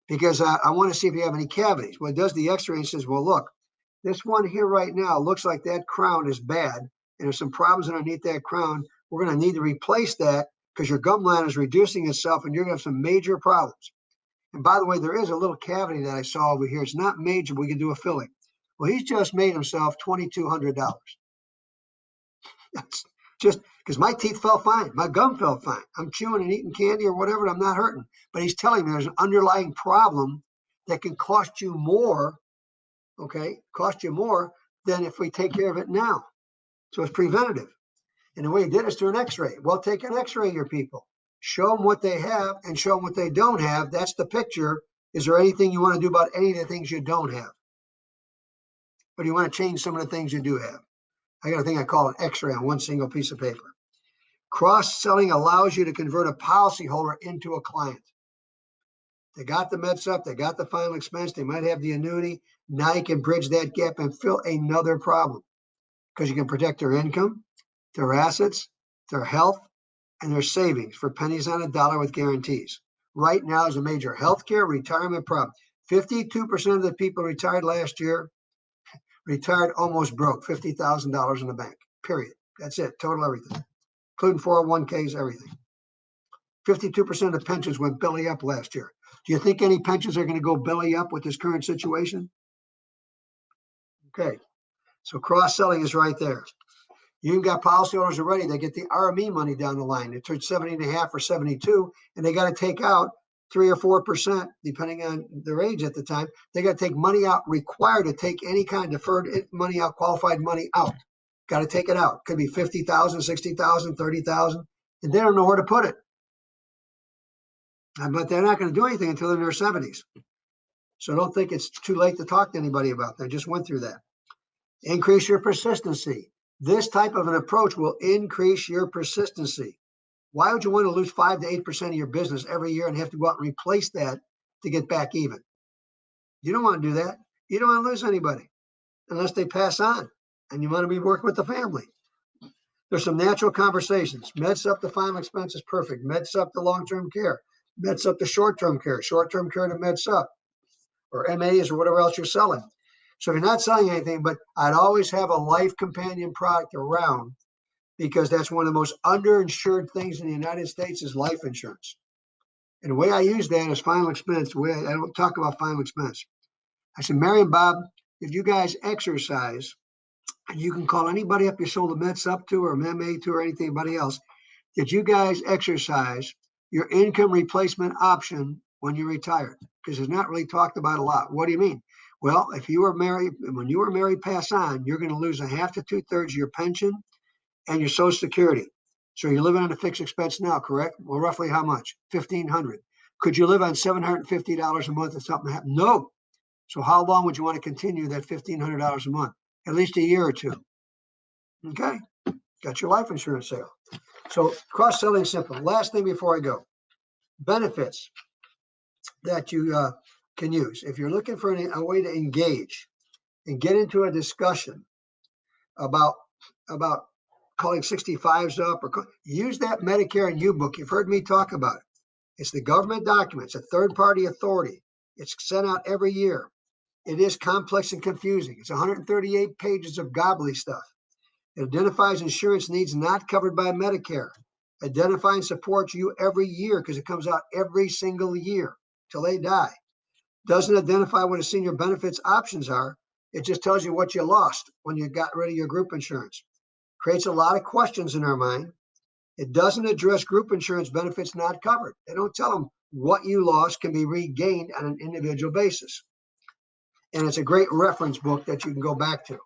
because I want to see if you have any cavities. Well, it does the x-ray and says, well, look, this one here right now looks like that crown is bad, and there's some problems underneath that crown. We're going to need to replace that because your gum line is reducing itself and you're going to have some major problems. And by the way, there is a little cavity that I saw over here. It's not major, but we can do a filling. Well, he's just made himself $2,200. That's just because my teeth felt fine. My gum felt fine. I'm chewing and eating candy or whatever, and I'm not hurting. But he's telling me there's an underlying problem that can cost you more, cost you more than if we take care of it now. So it's preventative. And the way he did it is through an x-ray. Well, take an x-ray of your people. Show them what they have and show them what they don't have. That's the picture. Is there anything you want to do about any of the things you don't have? Or do you want to change some of the things you do have? I got a thing I call an x-ray on one single piece of paper. Cross-selling allows you to convert a policyholder into a client. They got the meds up, they got the final expense, they might have the annuity. Now you can bridge that gap and fill another problem because you can protect their income, their assets, their health, and their savings for pennies on a dollar with guarantees. Right now is a major healthcare retirement problem. 52% of the people retired last year retired almost broke, $50,000 in the bank, period. That's it, total everything, including 401ks, everything. 52% of the pensions went belly up last year. Do you think any pensions are going to go belly up with this current situation? Okay. So cross-selling is right there. You got policyholders already. They get the RME money down the line. It turns 70.5 or 72, and they got to take out 3 or 4%, depending on their age at the time. They got to take money out, required to take any kind of deferred money out, qualified money out. Got to take it out. Could be 50,000, 60,000, 30,000, and they don't know where to put it. But they're not going to do anything until they're in their 70s. So don't think it's too late to talk to anybody about that. I just went through that. Increase your persistency. This type of an approach will increase your persistency. Why would you want to lose 5 to 8% of your business every year and have to go out and replace that to get back even? You don't want to do that. You don't want to lose anybody unless they pass on, and you want to be working with the family. There's some natural conversations. Meds up to final expense is perfect. Meds up to long-term care. Meds up to short-term care. Short-term care to meds up, or MAs, or whatever else you're selling. So if you're not selling anything, but I'd always have a life companion product around, because that's one of the most underinsured things in the United States is life insurance. And the way I use that is final expense. The way I don't talk about final expense. I said, Mary and Bob, if you guys exercise, and you can call anybody up you sold the meds up to, or MA to, or anybody else, that you guys exercise your income replacement option when you're retired, because it's not really talked about a lot. What do you mean? Well, if you were married, when you were married, pass on, you're going to lose 1/2 to 2/3 of your pension and your Social Security. So you're living on a fixed expense now, correct? Well, roughly how much? $1,500. Could you live on $750 a month if something happened? No. So how long would you want to continue that $1,500 a month? At least a year or two. Okay. Got your life insurance sale. So cross-selling is simple. Last thing before I go. Benefits that you can use. If you're looking for a way to engage and get into a discussion about calling 65s up, or use that Medicare and U-Book. You've heard me talk about it. It's the government document. It's a third-party authority. It's sent out every year. It is complex and confusing. It's 138 pages of gobbly stuff. It identifies insurance needs not covered by Medicare. Identify and supports you every year, because it comes out every single year till they die. Doesn't identify what a senior benefits options are. It just tells you what you lost when you got rid of your group insurance. Creates a lot of questions in our mind. It doesn't address group insurance benefits not covered. They don't tell them what you lost can be regained on an individual basis. And it's a great reference book that you can go back to.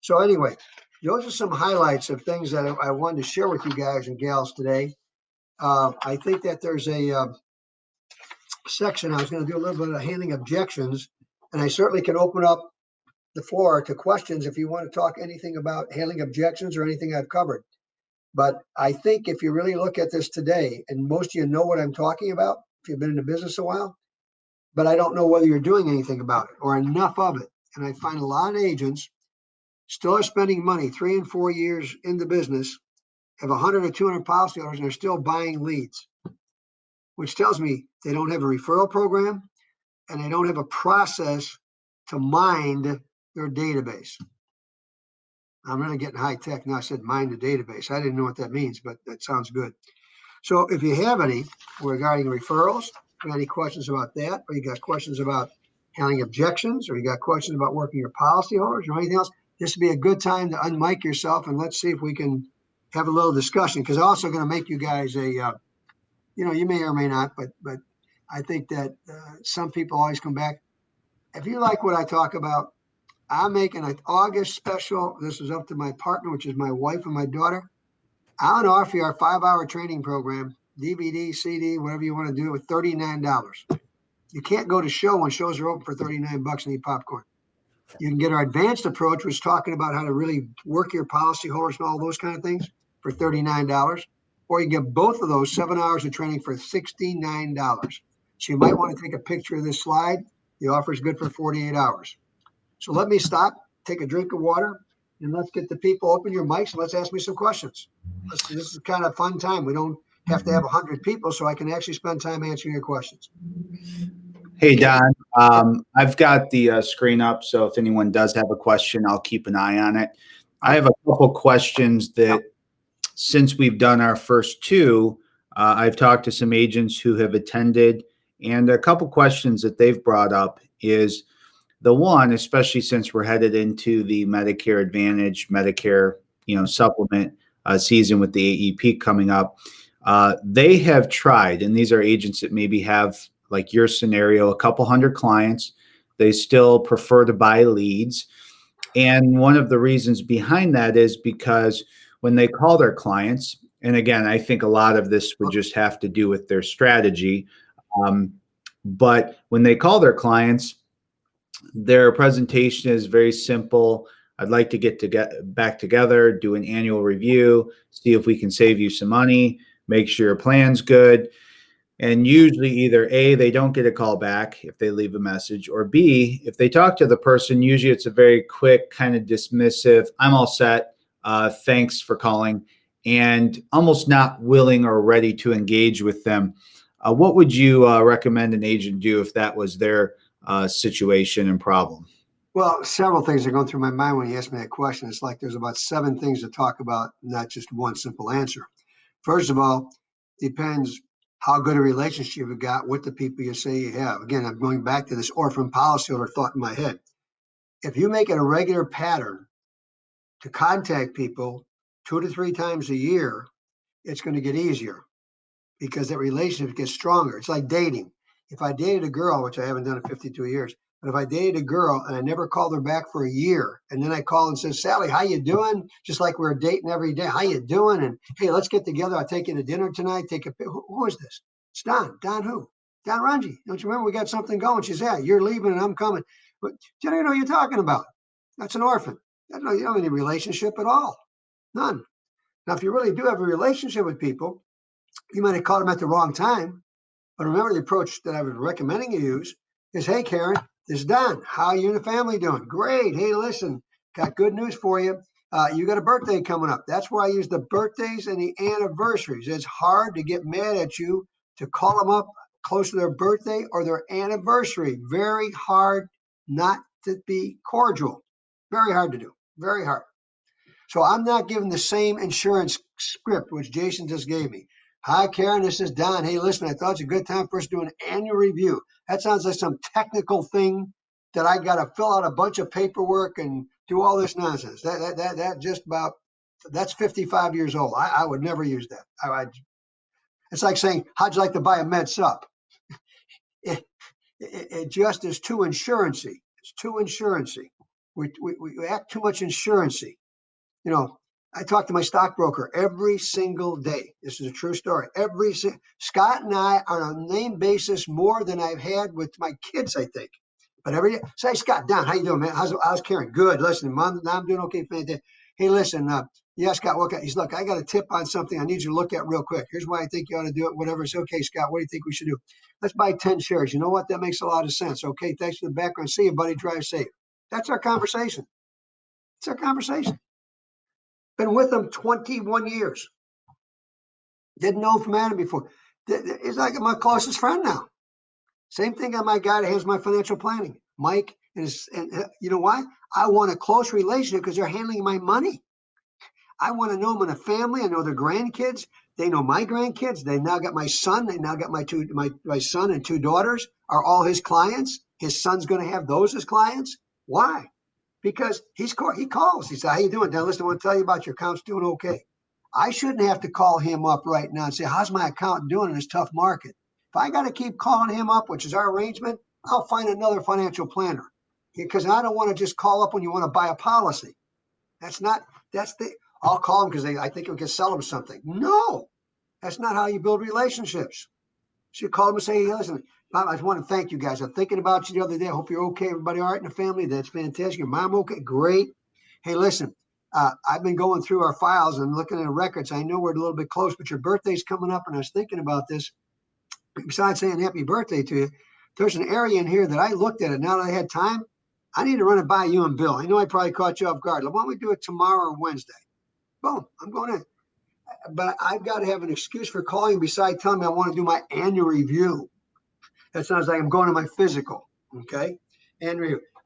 So anyway, those are some highlights of things that I wanted to share with you guys and gals today. I think that there's a section, I was going to do a little bit of handling objections, and I certainly can open up the floor to questions if you want to talk anything about handling objections or anything I've covered. But I think if you really look at this today, and most of you know what I'm talking about, if you've been in the business a while, but I don't know whether you're doing anything about it or enough of it. And I find a lot of agents still are spending money 3 and 4 years in the business, have 100 or 200 policyholders, and they're still buying leads, which tells me they don't have a referral program and they don't have a process to mind their database. I'm really getting high tech now. I said mind the database. I didn't know what that means, but that sounds good. So if you have any regarding referrals, any questions about that, or you got questions about handling objections, or you got questions about working your policyholders or anything else, this would be a good time to unmic yourself and let's see if we can have a little discussion, because I'm also going to make you guys you may or may not, but I think that some people always come back. If you like what I talk about, I'm making an August special. This is up to my partner, which is my wife and my daughter. I'm going to offer you our 5-hour training program, DVD, CD, whatever you want to do, with $39. You can't go to show when shows are open for $39 and eat popcorn. You can get our advanced approach, which is talking about how to really work your policyholders and all those kind of things, for $39. Or you get both of those 7 hours of training for $69. So you might want to take a picture of this slide. The offer is good for 48 hours. So let me stop, take a drink of water, and let's get the people, open your mics, and let's ask me some questions. This is kind of fun time. We don't have to have 100 people, so I can actually spend time answering your questions. Hey, Don, I've got the screen up, so if anyone does have a question, I'll keep an eye on it. I have a couple questions that, since we've done our first two, I've talked to some agents who have attended, and a couple questions that they've brought up is the one, especially since we're headed into the Medicare Advantage, Medicare, supplement season with the AEP coming up, they have tried, and these are agents that maybe have, like your scenario, a couple hundred clients. They still prefer to buy leads. And one of the reasons behind that is because when they call their clients, and again, I think a lot of this would just have to do with their strategy. But when they call their clients, their presentation is very simple. I'd like to get back together, do an annual review, see if we can save you some money, make sure your plan's good. And usually either A, they don't get a call back if they leave a message, or B, if they talk to the person, usually it's a very quick, kind of dismissive, I'm all set, thanks for calling, and almost not willing or ready to engage with them. What would you recommend an agent do if that was their situation and problem? Well, several things are going through my mind when you ask me that question. It's like there's about 7 things to talk about, not just one simple answer. First of all, depends how good a relationship you got with the people you say you have. Again, I'm going back to this orphan policyholder thought in my head. If you make it a regular pattern to contact people 2 to 3 times a year, it's going to get easier because that relationship gets stronger. It's like dating. If I dated a girl, which I haven't done in 52 years, but if I dated a girl and I never called her back for a year, and then I called and said, Sally, how you doing? Just like we're dating every day. How you doing? And hey, let's get together. I'll take you to dinner tonight. Who is this? It's Don. Don who? Don Runge. Don't you remember we got something going? She said, yeah, you're leaving and I'm coming. But you don't even know what you're talking about. That's an orphan. You don't have any relationship at all. None. Now, if you really do have a relationship with people, you might have caught them at the wrong time. But remember, the approach that I was recommending you use is, hey, Karen, this is Don. How are you and the family doing? Great. Hey, listen, got good news for you. You got a birthday coming up. That's why I use the birthdays and the anniversaries. It's hard to get mad at you to call them up close to their birthday or their anniversary. Very hard not to be cordial. Very hard to do. Very hard. So I'm not giving the same insurance script, which Jason just gave me. Hi, Karen, this is Don. Hey, listen, I thought it's a good time for us to do an annual review. That sounds like some technical thing that I got to fill out a bunch of paperwork and do all this nonsense. That's 55 years old. I would never use that. It's like saying, how'd you like to buy a med sup? It just is too insurancey. It's too insurancey. We act too much insurancey. I talk to my stockbroker every single day. This is a true story. Scott and I are on a name basis more than I've had with my kids, I think. But every day, say, Scott, Don, how you doing, man? How's Karen? Good. Listen, Mom, I'm doing okay. Fantastic. Hey, listen, yeah, Scott, look, I got a tip on something I need you to look at real quick. Here's why I think you ought to do it. Whatever. It's okay, Scott. What do you think we should do? Let's buy 10 shares. You know what? That makes a lot of sense. Okay, thanks for the background. See you, buddy. Drive safe. That's our conversation. It's our conversation. Been with them 21 years. Didn't know from Adam before. He's like my closest friend now. Same thing on my guy that has my financial planning, Mike. And you know why? I want a close relationship because they're handling my money. I want to know them in a family. I know their grandkids. They know my grandkids. They now got my son. They now got my son and 2 daughters are all his clients. His son's going to have those as clients. Why? Because he calls. He said, how you doing? Now, listen, I want to tell you about your account's doing okay. I shouldn't have to call him up right now and say, how's my account doing in this tough market? If I got to keep calling him up, which is our arrangement, I'll find another financial planner because I don't want to just call up when you want to buy a policy. I'll call him because I think we can sell him something. No, that's not how you build relationships. So you call him and say, hey, listen, Mom, I just want to thank you guys. I'm thinking about you the other day. I hope you're okay. Everybody all right in the family? That's fantastic. Your mom okay? Great. Hey, listen, I've been going through our files and looking at the records. I know we're a little bit close, but your birthday's coming up, and I was thinking about this. Besides saying happy birthday to you, there's an area in here that I looked at it. Now that I had time, I need to run it by you and Bill. I know I probably caught you off guard. Why don't we do it tomorrow or Wednesday? Boom, I'm going in. But I've got to have an excuse for calling besides telling me I want to do my annual review. That sounds like I'm going to my physical, okay? And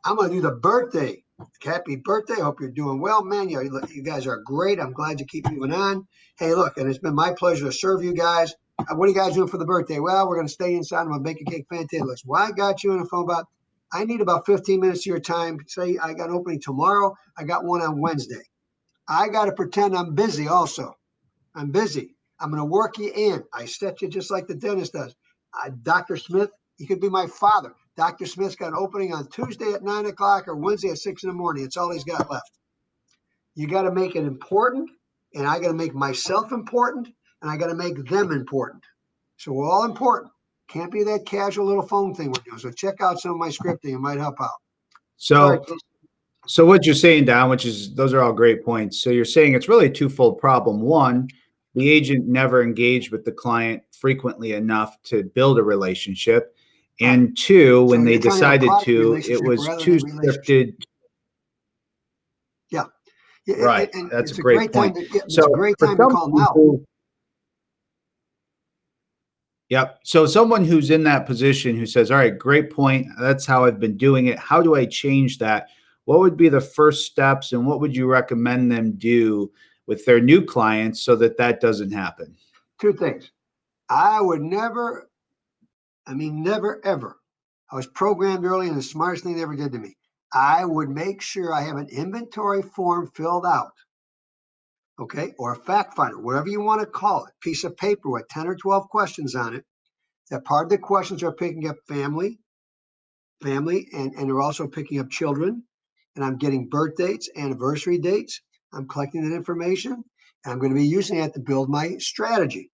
I'm going to do the birthday. Happy birthday. Hope you're doing well, man. You guys are great. I'm glad you keep moving on. Hey, look, and it's been my pleasure to serve you guys. What are you guys doing for the birthday? Well, we're going to stay inside. I'm going to bake a cake. Fantastic. Well, I got you on the phone about I need about 15 minutes of your time. Say I got an opening tomorrow. I got one on Wednesday. I got to pretend I'm busy also. I'm busy. I'm going to work you in. I set you just like the dentist does. Dr. Smith, he could be my father. Dr. Smith's got an opening on Tuesday at 9 o'clock or Wednesday at 6 in the morning. It's all he's got left. You got to make it important, and I got to make myself important, and I got to make them important. So we're all important. Can't be that casual little phone thing we're doing. So check out some of my scripting. It might help out. Sorry, So what you're saying, Don, those are all great points. So you're saying it's really a twofold problem. One, the agent never engaged with the client frequently enough to build a relationship. And two, when they decided to, it was too scripted. Yeah. Right. That's a great point. It's a great time to call now. Yep. So someone who's in that position who says, all right, great point. That's how I've been doing it. How do I change that? What would be the first steps, and what would you recommend them do with their new clients so that that doesn't happen? Two things. I would never, ever. I was programmed early, and the smartest thing they ever did to me. I would make sure I have an inventory form filled out. Okay, or a fact finder, whatever you want to call it, piece of paper with 10 or 12 questions on it. That part of the questions are picking up family, and they're also picking up children. And I'm getting birth dates, anniversary dates. I'm collecting that information, and I'm going to be using that to build my strategy.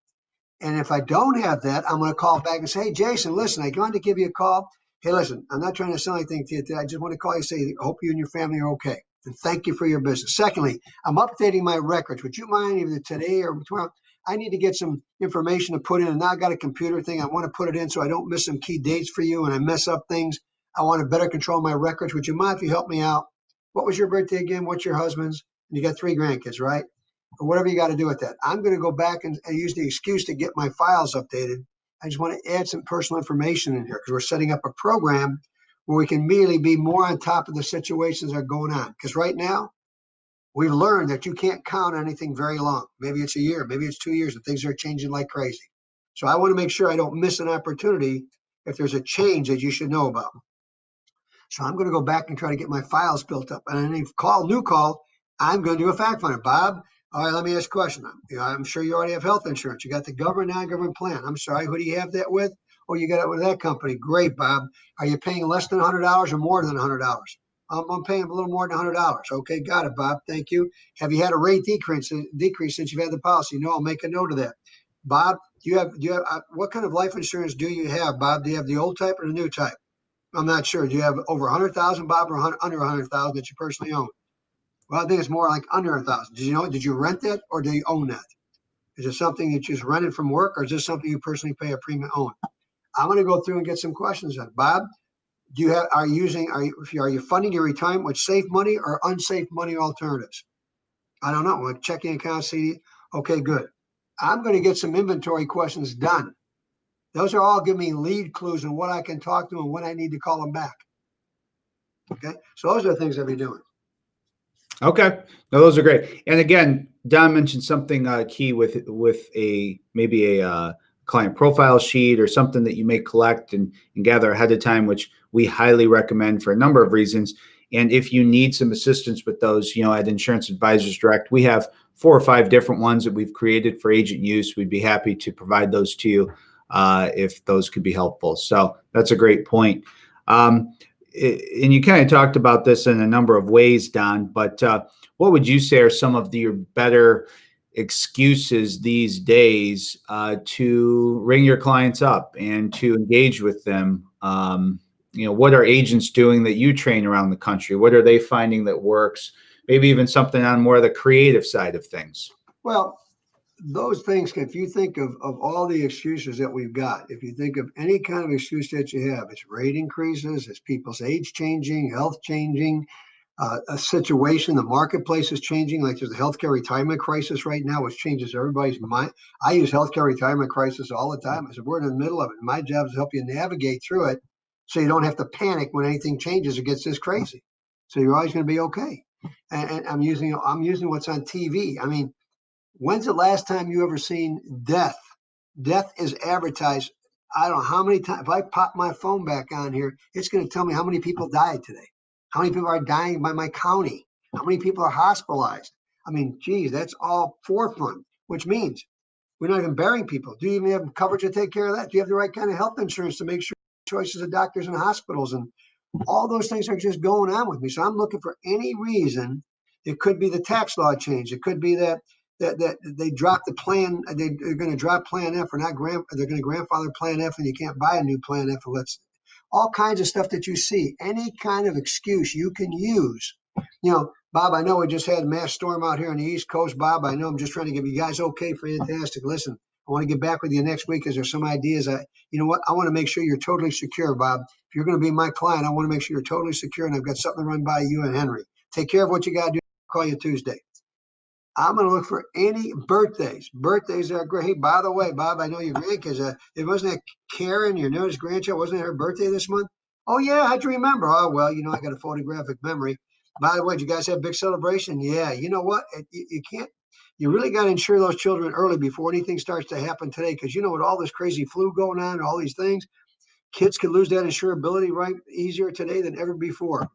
And if I don't have that, I'm going to call back and say, hey, Jason, listen, I wanted to give you a call. Hey, listen, I'm not trying to sell anything to you today. I just want to call you and say, I hope you and your family are okay. And thank you for your business. Secondly, I'm updating my records. Would you mind either today or tomorrow? I need to get some information to put in. And now I got a computer thing. I want to put it in so I don't miss some key dates for you and I mess up things. I want to better control my records. Would you mind if you help me out? What was your birthday again? What's your husband's? And you got 3 grandkids, right? Or whatever you got to do with that. I'm going to go back and use the excuse to get my files updated. I just want to add some personal information in here because we're setting up a program where we can immediately be more on top of the situations that are going on. Because right now, we've learned that you can't count on anything very long. Maybe it's a year, maybe it's 2 years, and things are changing like crazy. So I want to make sure I don't miss an opportunity if there's a change that you should know about. So I'm going to go back and try to get my files built up. And then new call, I'm going to do a fact finder. Bob, all right, let me ask a question. I'm sure you already have health insurance. You got the government, non-government plan. I'm sorry, who do you have that with? Oh, you got it with that company. Great, Bob. Are you paying less than $100 or more than $100? I'm paying a little more than $100. Okay, got it, Bob. Thank you. Have you had a rate decrease since you've had the policy? No, I'll make a note of that. Bob, do you have what kind of life insurance do you have, Bob? Do you have the old type or the new type? I'm not sure. Do you have over 100,000, Bob, or under 100,000 that you personally own? Well, I think it's more like under 1,000. Did you rent that or do you own that? Is it something you just rented from work or is this something you personally pay a premium on? I'm going to go through and get some questions on. Bob, are you funding your retirement with safe money or unsafe money alternatives? I don't know. Like checking account, CD. Okay, good. I'm going to get some inventory questions done. Those are all giving me lead clues on what I can talk to and when I need to call them back. Okay, so those are the things I'll be doing. Okay, no, those are great. And again, Don mentioned something key with maybe a client profile sheet or something that you may collect and gather ahead of time, which we highly recommend for a number of reasons. And if you need some assistance with those, at Insurance Advisors Direct, we have 4 or 5 different ones that we've created for agent use. We'd be happy to provide those to you if those could be helpful. So that's a great point. And you kind of talked about this in a number of ways, Don, but what would you say are some of your better excuses these days to ring your clients up and to engage with them? What are agents doing that you train around the country? What are they finding that works? Maybe even something on more of the creative side of things. Well, those things, if you think of all the excuses that we've got, if you think of any kind of excuse that you have, it's rate increases, it's people's age changing, health changing, a situation, the marketplace is changing. Like there's a healthcare retirement crisis right now, which changes everybody's mind. I use healthcare retirement crisis all the time. I said, we're in the middle of it. My job is to help you navigate through it so you don't have to panic when anything changes or gets this crazy. So you're always going to be okay. And I'm using what's on TV. I mean, when's the last time you ever seen death? Death is advertised I don't know how many times, if I pop my phone back on here, it's going to tell me how many people died today, how many people are dying by my county, how many people are hospitalized. I mean, geez, that's all forefront, which means we're not even burying people. Do you even have coverage to take care of that? Do you have the right kind of health insurance to make sure choices of doctors and hospitals and all those things are just going on with me? So I'm looking for any reason. It could be the tax law change. It could be that they drop the plan. They're going to drop Plan F or not. They're going to grandfather Plan F, and you can't buy a new Plan F. Let's all kinds of stuff that you see. Any kind of excuse you can use. Bob, I know we just had a mass storm out here on the East Coast. Bob, I know I'm just trying to give you guys okay, fantastic. Listen, I want to get back with you next week because there's some ideas. You know what? I want to make sure you're totally secure, Bob. If you're going to be my client, I want to make sure you're totally secure, and I've got something to run by you and Henry. Take care of what you got to do. I'll call you Tuesday. I'm going to look for any birthdays. Birthdays are great. Hey, by the way, Bob, I know your grandkids. It wasn't that Karen, your newest grandchild, wasn't it her birthday this month? Oh, yeah, how'd you remember? Oh, well, I got a photographic memory. By the way, did you guys have a big celebration? Yeah, you know what? You can't. You really got to insure those children early before anything starts to happen today, because with all this crazy flu going on and all these things, kids could lose that insurability right easier today than ever before.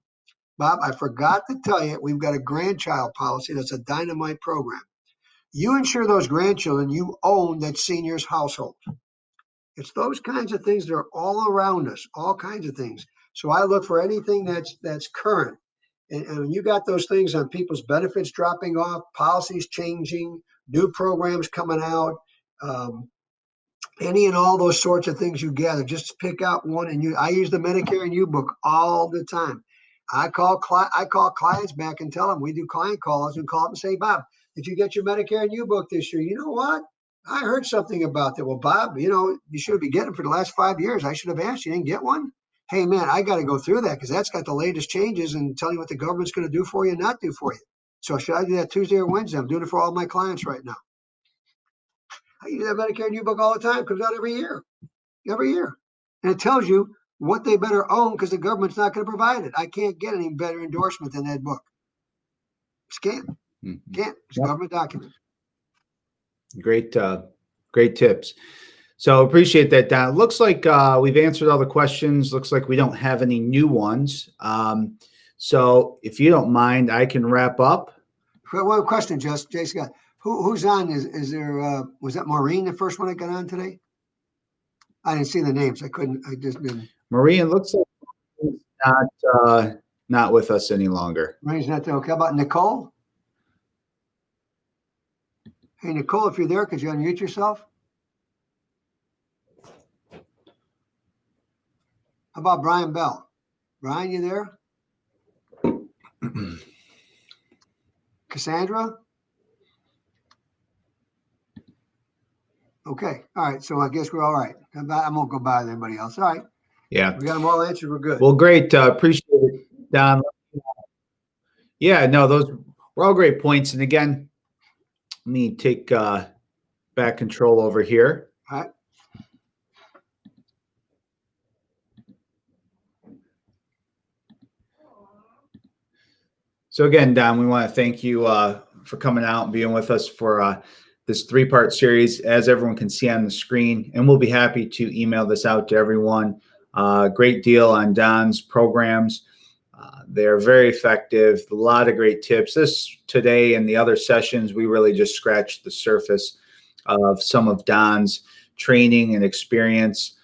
Bob, I forgot to tell you, we've got a grandchild policy that's a dynamite program. You insure those grandchildren, you own that senior's household. It's those kinds of things that are all around us, all kinds of things. So I look for anything that's current. And when you got those things on people's benefits dropping off, policies changing, new programs coming out, any and all those sorts of things you gather, just pick out one. And I use the Medicare and You book all the time. I call clients back and tell them, we do client calls and call up and say, Bob, did you get your Medicare and You book this year? You know what? I heard something about that. Well, Bob, you should be getting for the last 5 years. I should have asked you. Didn't get one? Hey, man, I got to go through that because that's got the latest changes and tell you what the government's going to do for you and not do for you. So should I do that Tuesday or Wednesday? I'm doing it for all my clients right now. I use that Medicare and You book all the time. It comes out every year. And it tells you what they better own because the government's not going to provide it. I can't get any better endorsement than that book. Just can't. Can't. It's a government document. Great tips. So appreciate that, Don. Looks like we've answered all the questions. Looks like we don't have any new ones. So if you don't mind, I can wrap up. One question, Jason. Who's on? Is there? Was that Maureen, the first one that got on today? I didn't see the names. I just didn't. Maureen looks like she's not with us any longer. Maureen's not there. Okay. How about Nicole? Hey, Nicole, if you're there, could you unmute yourself? How about Brian Bell? Brian, you there? Cassandra? Okay. All right. So I guess we're all right. I won't go by with anybody else. All right. Yeah. We got them all answered. We're good. Well, great. Appreciate it, Don. Yeah, no, those were all great points. And again, let me take back control over here. All right. So again, Don, we want to thank you for coming out and being with us for this 3-part series, as everyone can see on the screen. And we'll be happy to email this out to everyone. Great deal on Don's programs. They're very effective. A lot of great tips. This today and the other sessions, we really just scratched the surface of some of Don's training and experience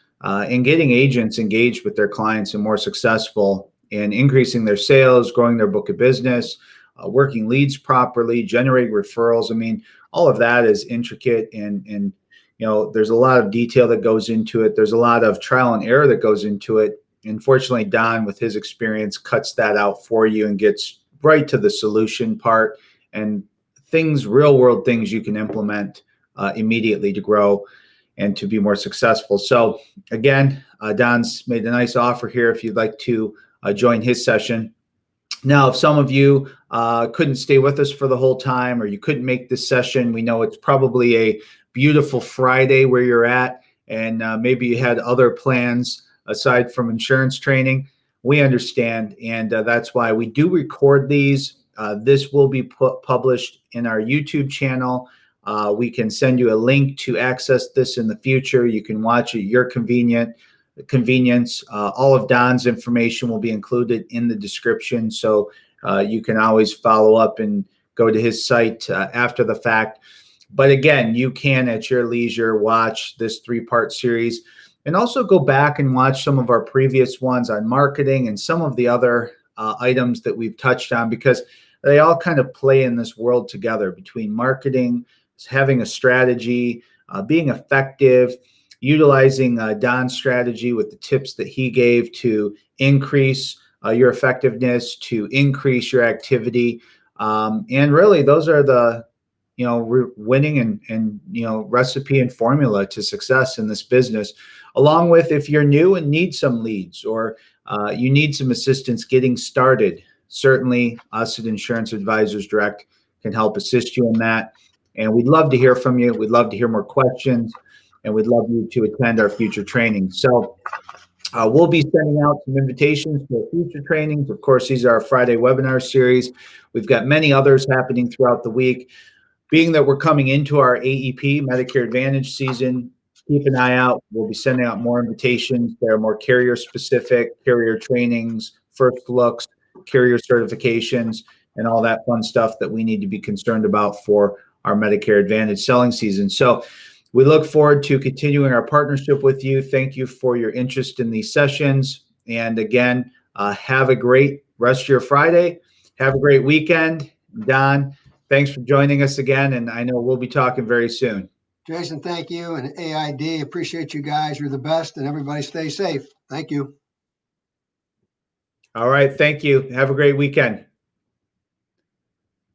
in getting agents engaged with their clients and more successful in increasing their sales, growing their book of business, working leads properly, generating referrals. I mean, all of that is intricate and there's a lot of detail that goes into it. There's a lot of trial and error that goes into it. Unfortunately, Don, with his experience, cuts that out for you and gets right to the solution part and real world things you can implement immediately to grow and to be more successful. So again, Don's made a nice offer here if you'd like to join his session. Now, if some of you couldn't stay with us for the whole time or you couldn't make this session, we know it's probably a beautiful Friday where you're at, and maybe you had other plans aside from insurance training. We understand, and that's why we do record these. This will be published in our YouTube channel We can send you a link to access this in the future. You can watch it at your convenience. All of Don's information will be included in the description, so you can always follow up and go to his site after the fact. But again, you can at your leisure watch this 3-part series and also go back and watch some of our previous ones on marketing and some of the other items that we've touched on, because they all kind of play in this world together between marketing, having a strategy, being effective, utilizing Don's strategy with the tips that he gave to increase your effectiveness, to increase your activity. And really, those are the winning and recipe and formula to success in this business. Along with, if you're new and need some leads, or you need some assistance getting started, certainly us at Insurance Advisors Direct can help assist you in that. And we'd love to hear from you. We'd love to hear more questions, and we'd love you to attend our future trainings. So we'll be sending out some invitations for future trainings. Of course, these are our Friday webinar series. We've got many others happening throughout the week. Being that we're coming into our AEP, Medicare Advantage season, keep an eye out. We'll be sending out more invitations. There are more carrier-specific, carrier trainings, first looks, carrier certifications, and all that fun stuff that we need to be concerned about for our Medicare Advantage selling season. So we look forward to continuing our partnership with you. Thank you for your interest in these sessions. And again, have a great rest of your Friday. Have a great weekend. Don, thanks for joining us again, and I know we'll be talking very soon. Jason, thank you. And AID, appreciate you guys. You're the best, and everybody stay safe. Thank you. All right. Thank you. Have a great weekend.